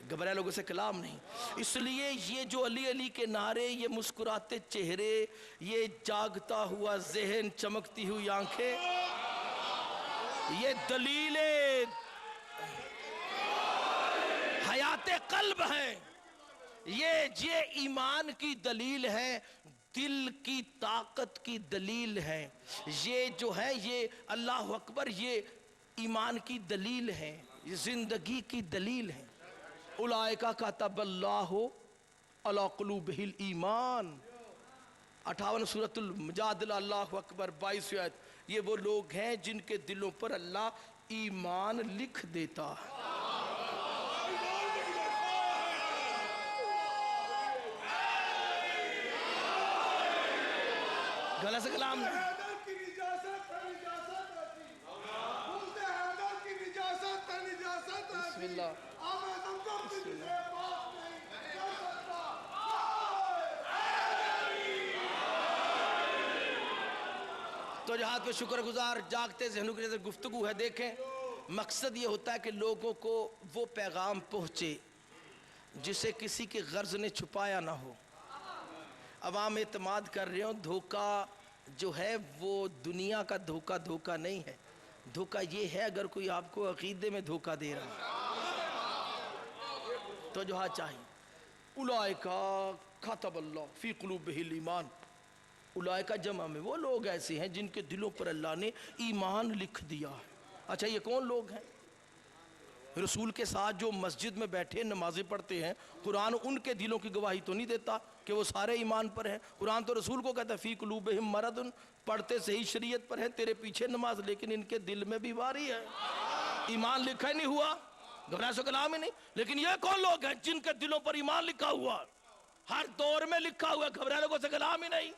گھبرائے لوگوں سے کلام نہیں. اس لیے یہ جو علی علی کے نعرے، یہ مسکراتے چہرے، یہ جاگتا ہوا ذہن، چمکتی ہوئی آنکھیں، یہ دلیل حیات قلب ہیں. یہ ایمان کی دلیل ہے، دل کی طاقت کی دلیل ہے. یہ جو ہے یہ اللہ اکبر، یہ ایمان کی دلیل ہے، یہ زندگی کی دلیل ہے. اولئک کتب اللہ علی قلوبہم الایمان. 58 سورۃ المجادلہ. اللہ اکبر. 22 آیت. یہ وہ لوگ ہیں جن کے دلوں پر اللہ ایمان لکھ دیتا ہے. گلا سے کلام نہیں. بسم اللہ. تو جہاد پہ شکر گزار جاگتے ذہنوں کی گفتگو ہے. دیکھیں مقصد یہ ہوتا ہے کہ لوگوں کو وہ پیغام پہنچے جسے کسی کی غرض نے چھپایا نہ ہو. عوام اعتماد کر رہے ہوں. دھوکہ جو ہے وہ دنیا کا دھوکہ نہیں ہے، دھوکہ یہ ہے اگر کوئی آپ کو عقیدے میں دھوکہ دے رہا ہے تو جو چاہیے اولئکا کتب اللہ فی قلوبہم الایمان، اولئکا جمع میں وہ لوگ ایسے ہیں جن کے دلوں پر اللہ نے ایمان لکھ دیا ہے۔ اچھا یہ کون لوگ ہیں؟ رسول کے ساتھ جو مسجد میں بیٹھے نمازیں پڑھتے ہیں، قرآن ان کے دلوں کی گواہی تو نہیں دیتا کہ وہ سارے ایمان پر ہیں۔ قرآن تو رسول کو کہتا ہے فی قلوبہم مرض، پڑھتے صحیح شریعت پر ہے تیرے پیچھے نماز، لیکن ان کے دل میں بیماری ہے، ایمان لکھا ہی نہیں ہوا، گھبرانے سے کلام ہی نہیں۔ لیکن یہ کون لوگ ہیں جن کے دلوں پر ایمان لکھا ہوا، ہر دور میں لکھا ہوا، گھبرانے کو سے کلام ہی نہیں۔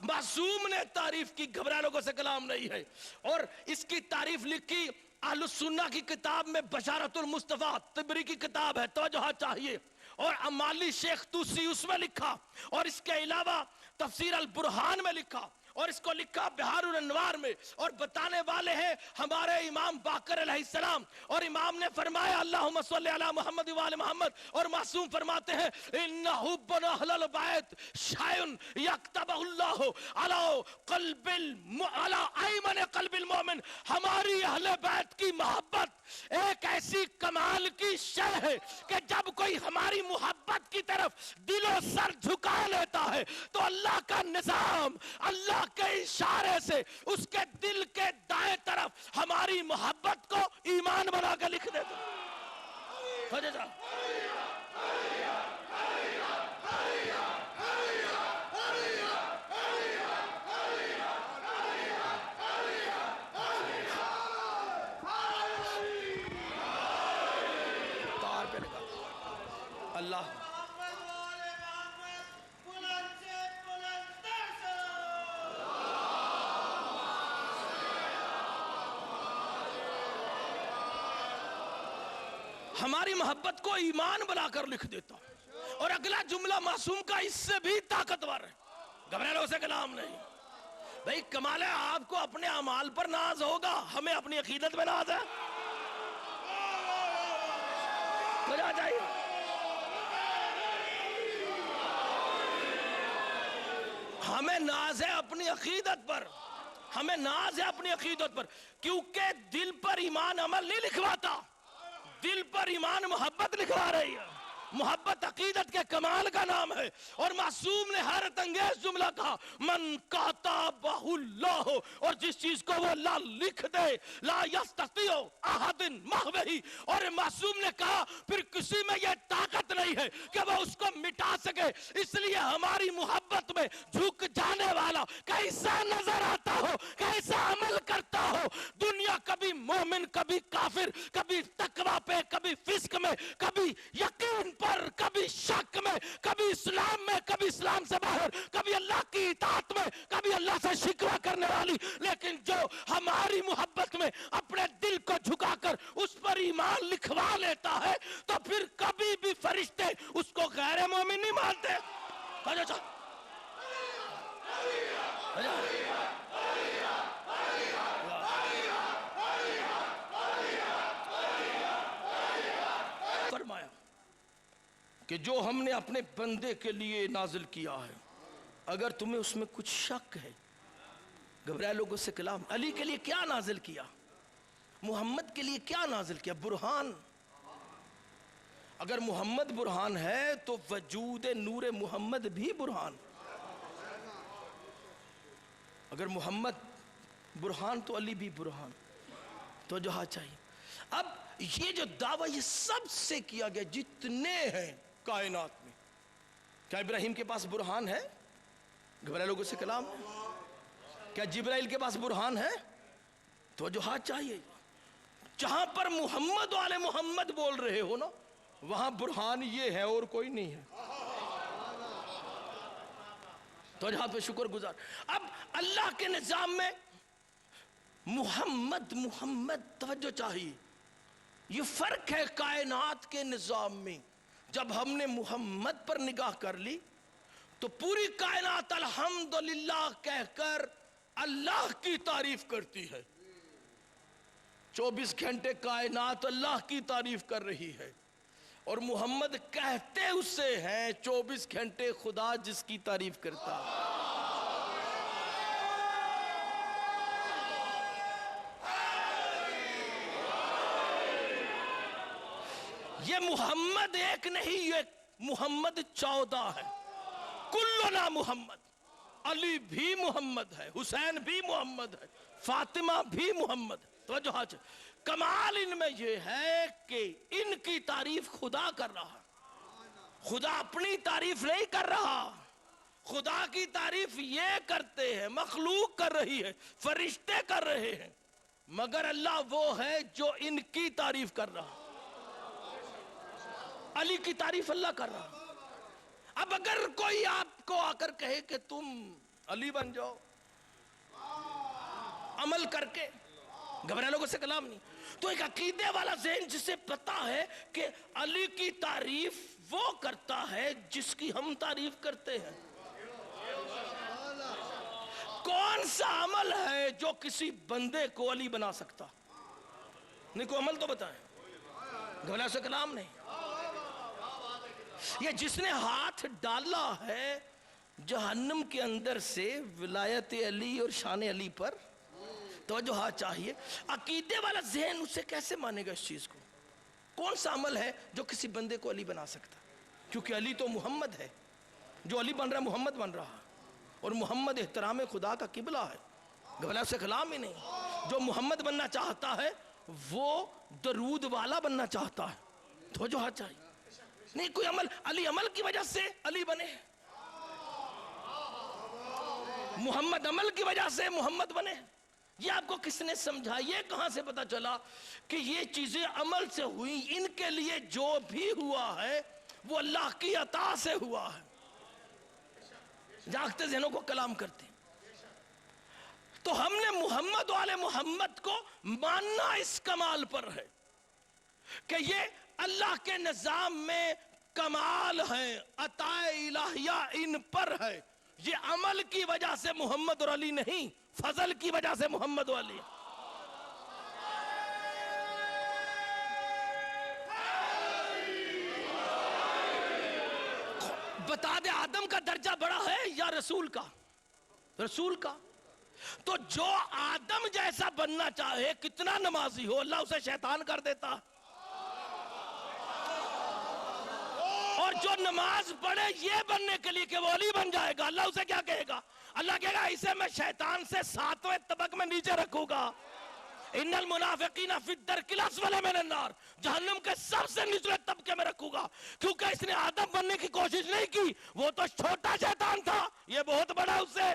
معصوم نے تعریف کی، گھبرانے کو سے کلام نہیں ہے، اور اس کی تعریف لکھی اہل السنہ کی کتاب میں بشارت المصطفیٰ، طبری کی کتاب ہے، توجہ چاہیے، اور امالی شیخ توسی اس میں لکھا، اور اس کے علاوہ تفسیر البرہان میں لکھا، اور اس کو لکھا بہار الانوار میں، اور بتانے والے ہیں ہمارے امام باقر علیہ السلام، اور امام نے فرمایا اللہم صلی علی محمد وآل محمد، اور معصوم فرماتے ہیں اِنَّ حُبَّنَ اہل البیت شَیْءٌ یکتبہ اللہ علی ایمن قلب المومن، ہماری اہل بیت کی محبت ایک ایسی کمال کی شے ہے کہ جب کوئی ہماری محبت کی طرف دل و سر جھکا لیتا ہے تو اللہ کا نظام اللہ کے اشارے سے اس کے دل کے دائیں طرف ہماری محبت کو ایمان بنا کے لکھ دیتا ہے۔ اللہ ہماری محبت کو ایمان بنا کر لکھ دیتا، اور اگلا جملہ معصوم کا اس سے بھی طاقتور ہے، گھبرانے سے کلام نہیں۔ بھئی کمال ہے آپ کو اپنے اعمال پر ناز ہوگا، ہمیں اپنی عقیدت میں ناز ہے، تو جا جائیے۔ ہمیں ناز ہے اپنی عقیدت پر، ہمیں ناز ہے اپنی عقیدت پر، کیونکہ دل پر ایمان عمل نہیں لکھواتا، دل پر ایمان محبت لکھوا رہی ہے، محبت عقیدت کے کمال کا نام ہے۔ اور معصوم نے حیرت انگیز جملہ کہا من کاتبہ اللہ، اور جس چیز کو وہ اللہ لکھ دے لا یستطیع احد محوہ، اور معصوم نے کہا پھر کسی میں یہ طاقت نہیں ہے کہ وہ اس کو مٹا سکے، اس لیے ہماری محبت میں جھک جانے والا کیسا نظر آتا ہو، کیسا عمل کرتا ہو، دنیا کبھی مومن کبھی کافر، کبھی تقوی پہ کبھی فسق میں، کبھی یقین پر کبھی شک میں، کبھی اسلام میں کبھی اسلام سے باہر، کبھی اللہ کی اطاعت میں کبھی اللہ سے شکوہ کرنے والی، لیکن جو ہماری محبت میں اپنے دل کو جھکا کر اس پر ایمان لکھوا لیتا ہے تو پھر کبھی بھی فرشتے اس کو غیر مومن نہیں مانتے۔ فرمایا کہ جو ہم نے اپنے بندے کے لیے نازل کیا ہے، اگر تمہیں اس میں کچھ شک ہے، گھبرائے لوگوں سے کلام، علی کے لیے کیا نازل کیا، محمد کے لیے کیا نازل کیا، برہان۔ اگر محمد برہان ہے تو وجود نور محمد بھی برہان، اگر محمد برہان تو علی بھی برہان، تو جہاں چاہیے۔ اب یہ جو دعویٰ یہ سب سے کیا گیا جتنے ہیں کائنات میں، کیا ابراہیم کے پاس برہان ہے؟ گھبرائے لوگوں سے کلام۔ کیا جبرائیل کے پاس برہان ہے؟ تو جو ہاتھ چاہیے، جہاں پر محمد والے محمد بول رہے ہو نا، وہاں برہان یہ ہے اور کوئی نہیں ہے، تو جہاں پہ شکر گزار۔ اب اللہ کے نظام میں محمد محمد، توجہ چاہیے، یہ فرق ہے کائنات کے نظام میں۔ جب ہم نے محمد پر نگاہ کر لی تو پوری کائنات الحمدللہ کہہ کر اللہ کی تعریف کرتی ہے، 24 گھنٹے کائنات اللہ کی تعریف کر رہی ہے، اور محمد کہتے اس سے ہیں 24 گھنٹے خدا جس کی تعریف کرتا ہے۔ یہ محمد ایک نہیں، یہ محمد 14 ہے. کلنا محمد. علی بھی محمد ہے، حسین بھی محمد ہے، فاطمہ بھی محمد ہے. توجہ حاضر. کمال ان میں یہ ہے کہ ان کی تعریف خدا کر رہا. خدا اپنی تعریف نہیں کر رہا، خدا کی تعریف یہ کرتے ہیں، مخلوق کر رہی ہے، فرشتے کر رہے ہیں، مگر اللہ وہ ہے جو ان کی تعریف کر رہا. علی کی تعریف اللہ کر رہا. اب اگر کوئی آپ کو آ کر کہے کہ تم علی بن جاؤ عمل کر کے، گھبرانے کو سے کلام نہیں. تو ایک عقیدے والا ذہن جسے پتا ہے کہ علی کی تعریف وہ کرتا ہے جس کی ہم تعریف کرتے ہیں. کون سا عمل ہے جو کسی بندے کو علی بنا سکتا؟ نہیں، کوئی عمل تو بتائیں. گھبرانے سے کلام نہیں. یہ جس نے ہاتھ ڈالا ہے جہنم کے اندر سے ولایت علی اور شان علی پر، توجہ ہاں چاہیے. عقیدے والا ذہن اسے کیسے مانے گا اس چیز کو؟ کون سا عمل ہے جو کسی بندے کو علی بنا سکتا؟ کیونکہ علی تو محمد ہے. جو علی بن رہا ہے محمد بن رہا ہے، اور محمد احترام خدا کا قبلہ ہے. گھبرانے سے کلام ہی نہیں. جو محمد بننا چاہتا ہے وہ درود والا بننا چاہتا ہے. توجہ ہاں چاہیے. نہیں کوئی عمل، علی عمل کی وجہ سے علی بنے، محمد عمل کی وجہ سے محمد بنے. یہ آپ کو کس نے سمجھا؟ یہ کہاں سے پتا چلا کہ یہ چیزیں عمل سے ہوئی؟ ان کے لیے جو بھی ہوا ہے وہ اللہ کی عطا سے ہوا ہے. جاگتے ذہنوں کو کلام کرتے ہیں. تو ہم نے محمد والے محمد کو ماننا اس کمال پر ہے کہ یہ اللہ کے نظام میں کمال ہے، عطا الہیہ ان پر ہے. یہ عمل کی وجہ سے محمد اور علی نہیں، فضل کی وجہ سے محمد و علی. بتا دے آدم کا درجہ بڑا ہے یا رسول کا؟ رسول کا. تو جو آدم جیسا بننا چاہے، کتنا نمازی ہو، اللہ اسے شیطان کر دیتا. اور جو نماز پڑھے یہ بننے کے لیے کہ وہ علی بن جائے گا، اللہ اسے کیا کہے گا؟ اللہ کہے گا اسے میں شیطان سے 7ویں طبق میں نیچے رکھوں گا. ان المنافقین فی الدرک الاسفل من النار، جہنم کے سب سے نچلے طبقے میں رکھوں گا. کیونکہ اس نے آدم بننے کی کوشش نہیں کی، وہ تو چھوٹا شیطان تھا، یہ بہت بڑا اس سے.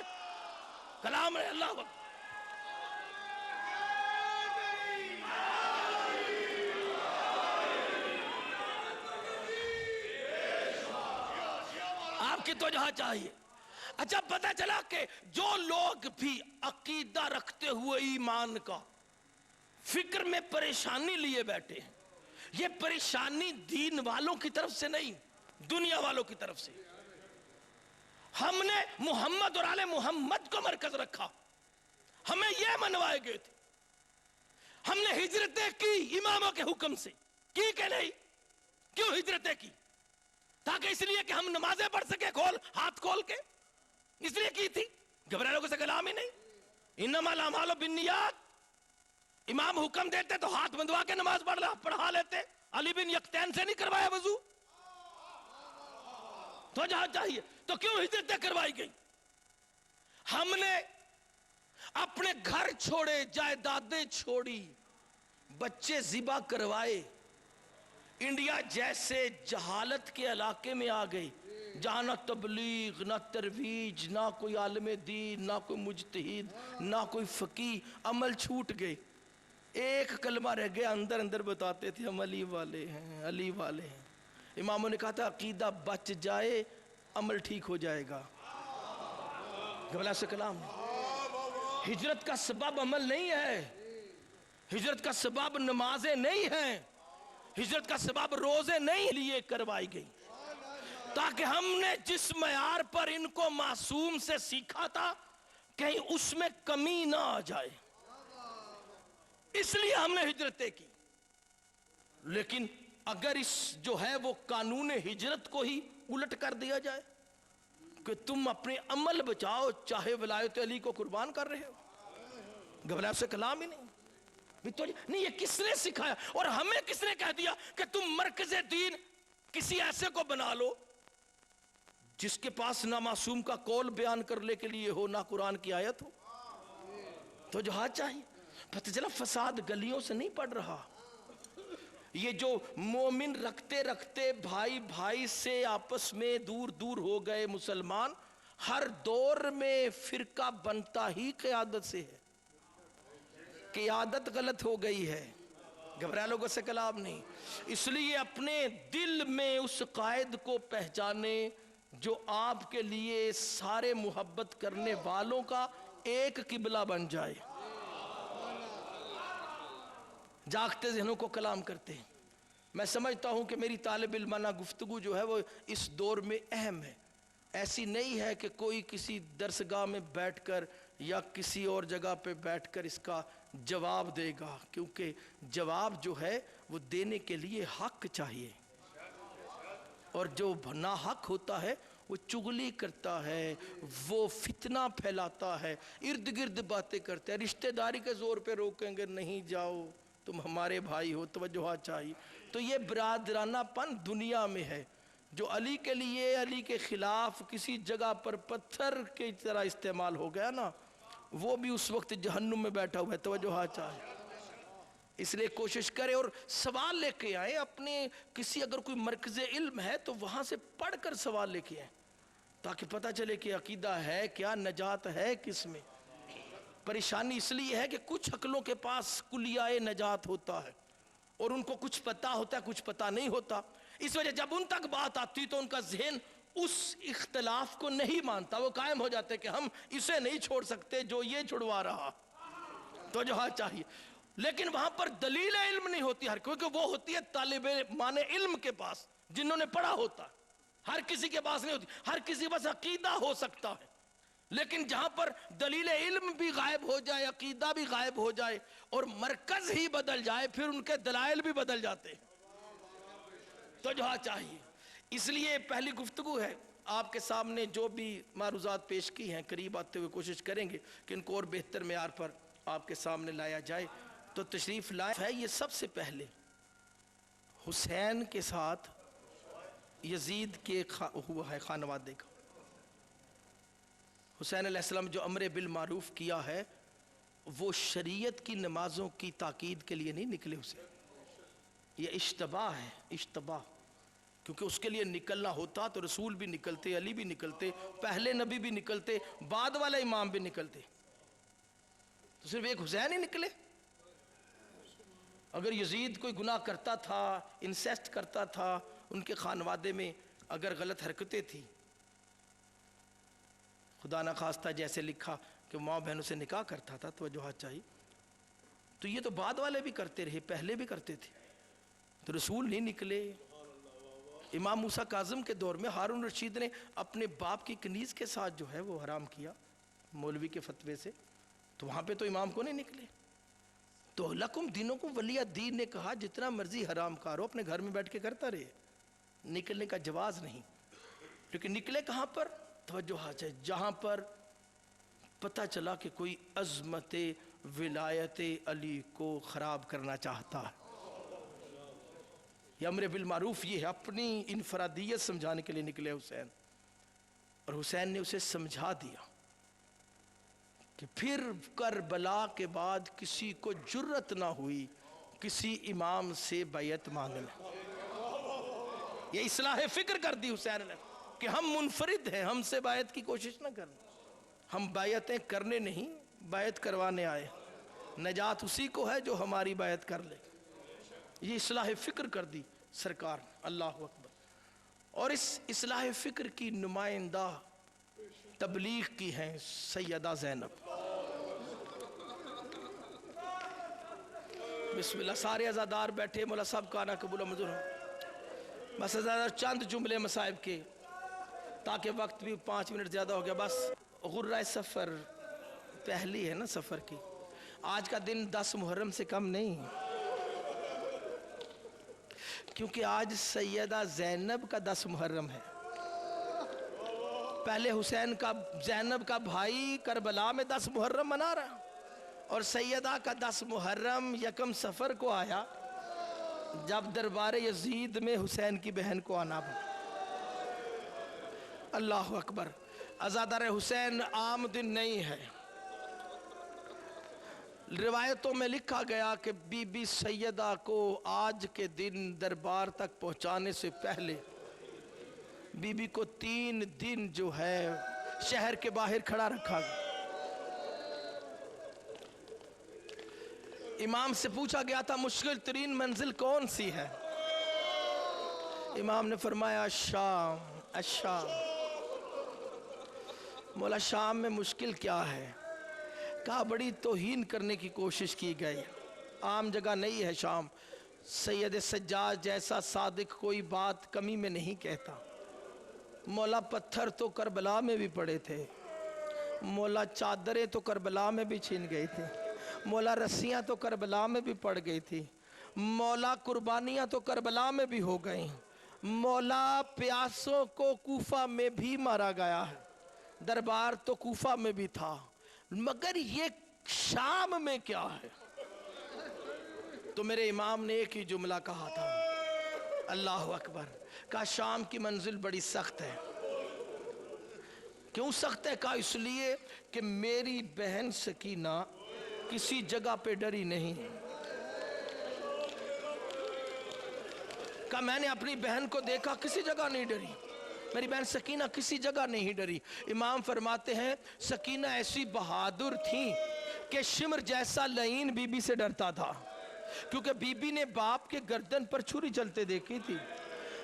کلام ہے اللہ کو. آپ کی توجہ چاہیے. اچھا پتہ چلا کہ جو لوگ بھی عقیدہ رکھتے ہوئے ایمان کا فکر میں پریشانی لیے بیٹھے ہیں، یہ پریشانی دین والوں کی طرف سے نہیں، دنیا والوں کی طرف سے. ہم نے محمد اور آل محمد کو مرکز رکھا، ہمیں یہ منوائے گئے تھے. ہم نے ہجرتیں کی اماموں کے حکم سے، کی کہ نہیں؟ کیوں ہجرتیں کی؟ تاکہ اس لیے کہ ہم نمازیں پڑھ سکے ہاتھ کھول کے، اس لیے کی تھی. گھبرانے کو سے کلام ہی نہیں. انما الاعمال بالنیات. امام حکم دیتے تو ہاتھ بندوا کے نماز پڑھا لیتے. علی بن یقطین سے نہیں کروایا وضو. تو جہاں چاہیے. تو کیوں ہجرتیں کروائی گئی؟ ہم نے اپنے گھر چھوڑے، جائیدادیں چھوڑی، بچے ذبح کروائے، انڈیا جیسے جہالت کے علاقے میں آ گئی جہاں نہ تبلیغ، نہ ترویج، نہ کوئی عالم دین، نہ کوئی مجتہد، نہ کوئی فقیہ. عمل چھوٹ گئے. ایک کلمہ رہ گیا، اندر اندر بتاتے تھے ہم علی والے ہیں، علی والے ہیں. اماموں نے کہا تھا عقیدہ بچ جائے عمل ٹھیک ہو جائے گا. گھبلا سے کلام نہیں. ہجرت کا سبب عمل نہیں ہے، ہجرت کا سبب نمازیں نہیں ہیں، ہجرت کا سبب روزے نہیں لیے کروائی گئی. تاکہ ہم نے جس معیار پر ان کو معصوم سے سیکھا تھا کہیں اس میں کمی نہ آ جائے، اس لیے ہم نے ہجرتیں کی. لیکن اگر اس جو ہے وہ قانون ہجرت کو ہی الٹ کر دیا جائے کہ تم اپنے عمل بچاؤ چاہے ولایت علی کو قربان کر رہے ہو، گھبراہٹ سے کلام ہی نہیں. نہیں یہ کس نے سکھایا؟ اور ہمیں کس نے کہہ دیا کہ تم مرکز دین کسی ایسے کو بنا لو جس کے پاس نہ معصوم کا قول بیان کرنے کے لیے ہو، نہ قرآن کی آیت ہو؟ تو جہاد چاہیے۔ پتہ چلا فساد گلیوں سے نہیں پڑ رہا، یہ جو مومن رکھتے رکھتے بھائی بھائی سے آپس میں دور دور ہو گئے مسلمان، ہر دور میں فرقہ بنتا ہی قیادت سے ہے۔ قیادت غلط ہو گئی ہے، گھبرا لوگوں سے کلام نہیں۔ اس لیے اپنے دل میں اس قائد کو پہچانے جو آپ کے لیے سارے محبت کرنے والوں کا ایک قبلہ بن جائے۔ جاگتے ذہنوں کو کلام کرتے ہیں۔ میں سمجھتا ہوں کہ میری طالب علمانہ گفتگو جو ہے وہ اس دور میں اہم ہے۔ ایسی نہیں ہے کہ کوئی کسی درسگاہ میں بیٹھ کر یا کسی اور جگہ پہ بیٹھ کر اس کا جواب دے گا، کیونکہ جواب جو ہے وہ دینے کے لیے حق چاہیے، اور جو ناحق ہوتا ہے وہ چغلی کرتا ہے، وہ فتنہ پھیلاتا ہے، ارد گرد باتیں کرتے ہیں، رشتہ داری کے زور پہ روکیں گے، نہیں جاؤ تم ہمارے بھائی ہو، توجہ چاہیے۔ تو یہ برادرانہ پن دنیا میں ہے۔ جو علی کے لیے علی کے خلاف کسی جگہ پر پتھر کی طرح استعمال ہو گیا نا، وہ بھی اس وقت جہنم میں بیٹھا ہوا ہے، توجہ چاہیے۔ اس لیے کوشش کرے اور سوال لے کے آئیں اپنے، کسی اگر کوئی مرکز علم ہے تو وہاں سے پڑھ کر سوال لے کے آئیں، تاکہ پتہ چلے کہ عقیدہ ہے کیا، نجات ہے کس میں۔ پریشانی اس لیے ہے کہ کچھ عقلوں کے پاس کلیہ نجات ہوتا ہے اور ان کو کچھ پتہ ہوتا ہے، کچھ پتہ نہیں ہوتا۔ اس وجہ جب ان تک بات آتی تو ان کا ذہن اس اختلاف کو نہیں مانتا، وہ قائم ہو جاتے کہ ہم اسے نہیں چھوڑ سکتے جو یہ چھڑوا رہا، تو جہاد چاہیے۔ لیکن وہاں پر دلیل علم نہیں ہوتی ہر، کیونکہ وہ ہوتی ہے طالب مان علم کے پاس، جنہوں نے پڑھا ہوتا ہے، ہر کسی کے پاس نہیں ہوتی۔ ہر کسی بس عقیدہ ہو سکتا ہے، لیکن جہاں پر دلیل علم بھی غائب ہو جائے، عقیدہ بھی غائب ہو جائے اور مرکز ہی بدل جائے، پھر ان کے دلائل بھی بدل جاتے ہیں، تو جہاد چاہیے۔ اس لیے پہلی گفتگو ہے، آپ کے سامنے جو بھی معروضات پیش کی ہیں قریب آتے ہوئے کوشش کریں گے کہ ان کو اور بہتر معیار پر آپ کے سامنے لایا جائے۔ تو تشریف لائے ہے یہ سب سے پہلے حسین کے ساتھ یزید کے ہوا ہے خانوادے کا۔ حسین علیہ السلام جو امر بالمعروف کیا ہے وہ شریعت کی نمازوں کی تاکید کے لیے نہیں نکلے اسے، یہ اشتباہ ہے، اشتباہ، کیونکہ اس کے لیے نکلنا ہوتا تو رسول بھی نکلتے، علی بھی نکلتے، پہلے نبی بھی نکلتے، بعد والا امام بھی نکلتے، تو صرف ایک حسین ہی نکلے۔ اگر یزید کوئی گناہ کرتا تھا، انسیسٹ کرتا تھا، ان کے خانوادے میں اگر غلط حرکتیں تھیں، خدا نہ خواستہ جیسے لکھا کہ ماں بہنوں سے نکاح کرتا تھا، توجہ چاہیے، تو یہ تو بعد والے بھی کرتے رہے، پہلے بھی کرتے تھے، تو رسول نہیں نکلے۔ امام موسیٰ کاظم کے دور میں ہارون رشید نے اپنے باپ کی کنیز کے ساتھ جو ہے وہ حرام کیا مولوی کے فتوے سے، تو وہاں پہ تو امام کو نہیں نکلے۔ تو لکم دینکم ولی دین نے کہا جتنا مرضی حرام کارو اپنے گھر میں بیٹھ کے کرتا رہے، نکلنے کا جواز نہیں۔ لیکن نکلے کہاں پر؟ توجہ ہے، جہاں پر پتہ چلا کہ کوئی عظمت ولایت علی کو خراب کرنا چاہتا ہے۔ یہ امر بالمعروف یہ ہے، اپنی انفرادیت سمجھانے کے لیے نکلے حسین، اور حسین نے اسے سمجھا دیا کہ پھر کربلا کے بعد کسی کو جرت نہ ہوئی کسی امام سے بیعت مانگنا۔ یہ اصلاح فکر کر دی حسین نے کہ ہم منفرد ہیں، ہم سے بیعت کی کوشش نہ کرنا، ہم بیعتیں کرنے نہیں بیعت کروانے آئے، نجات اسی کو ہے جو ہماری بیعت کر لے۔ یہ اصلاح فکر کر دی سرکار، اللہ اکبر۔ اور اس اصلاح فکر کی نمائندہ تبلیغ کی ہیں سیدہ زینب۔ بسم اللہ، سارے عزادار بیٹھے، مولا صاحب کا آنا قبول و منظور ہو۔ بس عزادار چند جملے مصائب کے، تاکہ وقت بھی 5 منٹ زیادہ ہو گیا۔ بس غرہ سفر پہلی ہے نا سفر کی، آج کا دن 10 محرم سے کم نہیں، کیونکہ آج سیدہ زینب کا 10 محرم ہے۔ پہلے حسین کا، زینب کا بھائی کربلا میں 10 محرم منا رہا، اور سیدہ کا 10 محرم یکم سفر کو آیا جب دربار یزید میں حسین کی بہن کو آنا پڑا۔ اللہ اکبر۔ عزادار حسین عام دن نہیں ہے۔ روایتوں میں لکھا گیا کہ بی بی سیدہ کو آج کے دن دربار تک پہنچانے سے پہلے بی بی کو 3 دن جو ہے شہر کے باہر کھڑا رکھا گیا۔ امام سے پوچھا گیا تھا مشکل ترین منزل کون سی ہے؟ امام نے فرمایا شام۔ الشام۔ مولا شام میں مشکل کیا ہے؟ کہا بڑی توہین کرنے کی کوشش کی گئی، عام جگہ نہیں ہے شام۔ سید سجاد جیسا صادق کوئی بات کمی میں نہیں کہتا۔ مولا پتھر تو کربلا میں بھی پڑے تھے، مولا چادریں تو کربلا میں بھی چھن گئی تھی، مولا رسیاں تو کربلا میں بھی پڑ گئی تھی، مولا قربانیاں تو کربلا میں بھی ہو گئیں، مولا پیاسوں کو کوفہ میں بھی مارا گیا ہے، دربار تو کوفہ میں بھی تھا، مگر یہ شام میں کیا ہے؟ تو میرے امام نے ایک ہی جملہ کہا تھا، اللہ اکبر، کہا شام کی منزل بڑی سخت ہے۔ کیوں سخت ہے؟ کہا اس لیے کہ میری بہن سکینہ کسی جگہ پہ ڈری نہیں۔ کہا میں نے اپنی بہن کو دیکھا کسی جگہ نہیں ڈری، میری بہن سکینہ کسی جگہ نہیں ڈری۔ امام فرماتے ہیں سکینہ ایسی بہادر تھی کہ شمر جیسا لعین بی بی سے ڈرتا تھا، کیونکہ بی بی نے باپ کے گردن پر چھری چلتے دیکھی تھی،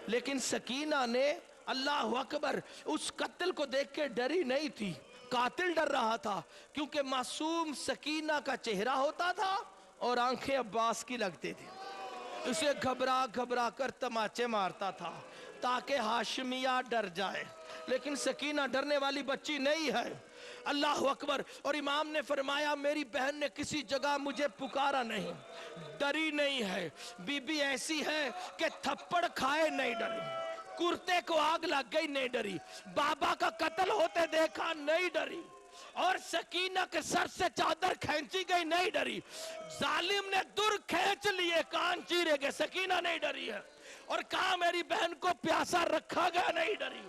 لیکن سکینہ نے اللہ اکبر اس قتل کو دیکھ کے ڈری نہیں تھی، قاتل ڈر رہا تھا، کیونکہ معصوم سکینہ کا چہرہ ہوتا تھا اور آنکھیں عباس کی لگتی تھی، اسے گھبرا گھبرا کر تماچے مارتا تھا تاکہ ہاشمیہ ڈر جائے، لیکن سکینہ ڈرنے والی بچی نہیں ہے۔ اللہ اکبر۔ اور امام نے فرمایا میری بہن نے کسی جگہ مجھے پکارا نہیں، ڈری نہیں ہے، بی بی ایسی ہے کہ تھپڑ کھائے نہیں ڈری، کرتے کو آگ لگ گئی نہیں ڈری، بابا کا قتل ہوتے دیکھا نہیں ڈری، اور سکینہ کے سر سے چادر کھینچی گئی نہیں ڈری، ظالم نے در کھینچ لیے کان چیرے گئے، سکینہ نہیں ڈری ہے، اور کہا میری بہن کو پیاسا رکھا گیا نہیں ڈری،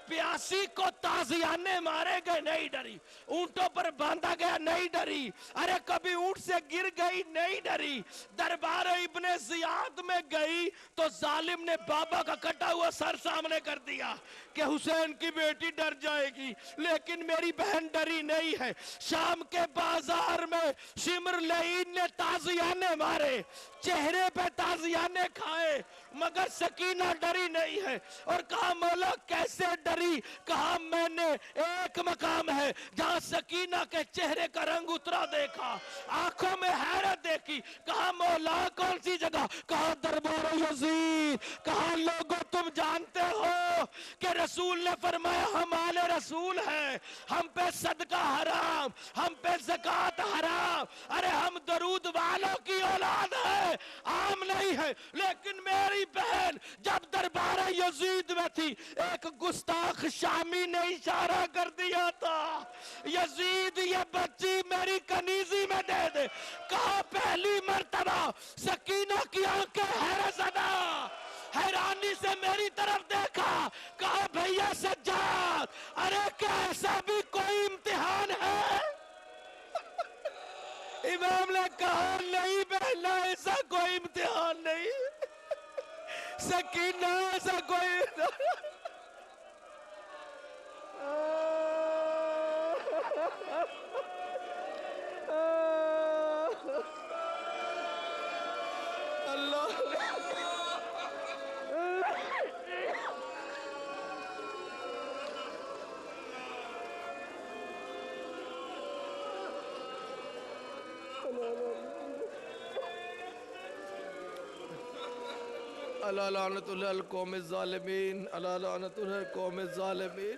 پیاسی کو تازیانے مارے گئے نہیں ڈری، اونٹوں پر باندھا گیا نہیں ڈری، ارے کبھی اونٹ سے گر گئی نہیں ڈری، دربار ابن زیاد میں گئی تو ظالم نے بابا کا کٹا ہوا سر سامنے کر دیا کہ حسین کی بیٹی ڈر جائے گی، لیکن میری بہن ڈری نہیں ہے۔ شام کے بازار میں شمر لعین نے تازیانے مارے، چہرے پہ تازیانے کھائے، مگر سکینہ ڈری نہیں ہے، اور کہا مولا کیسے ڈری؟ کہا میں نے ایک مقام ہے جہاں سکینہ کے چہرے کا رنگ اترا دیکھا، آنکھوں میں حیرت دیکھی، کہا مولا کون سی جگہ؟ کہا دربار یزید۔ کہا لوگوں تم جانتے ہو کہ رسول نے فرمایا ہم آل رسول ہیں، ہم پہ صدقہ حرام، ہم پہ زکوٰۃ حرام، ارے ہم درود والوں کی اولاد ہیں، عام نہیں ہے، لیکن میری بہن جب دربار یزید میں تھی ایک گستاخ شامی نے اشارہ کر دیا تھا یزید یہ بچی میری کنیزی میں دے دے۔ کہا پہلی مرتبہ سکینہ کی آنکھیں حیرت زدہ حیرانی سے میری طرف دیکھا، کہا بھیا سجاد ارے کیا ایسا بھی کوئی امتحان ہے؟ امام نے کہا نہیں بہنا ایسا کوئی امتحان نہیں، سکینہ ایسا کوئی اللہ اللہ لعنت اللہ القوم الظالمین، اللہ لعنت اللہ القوم الظالمین۔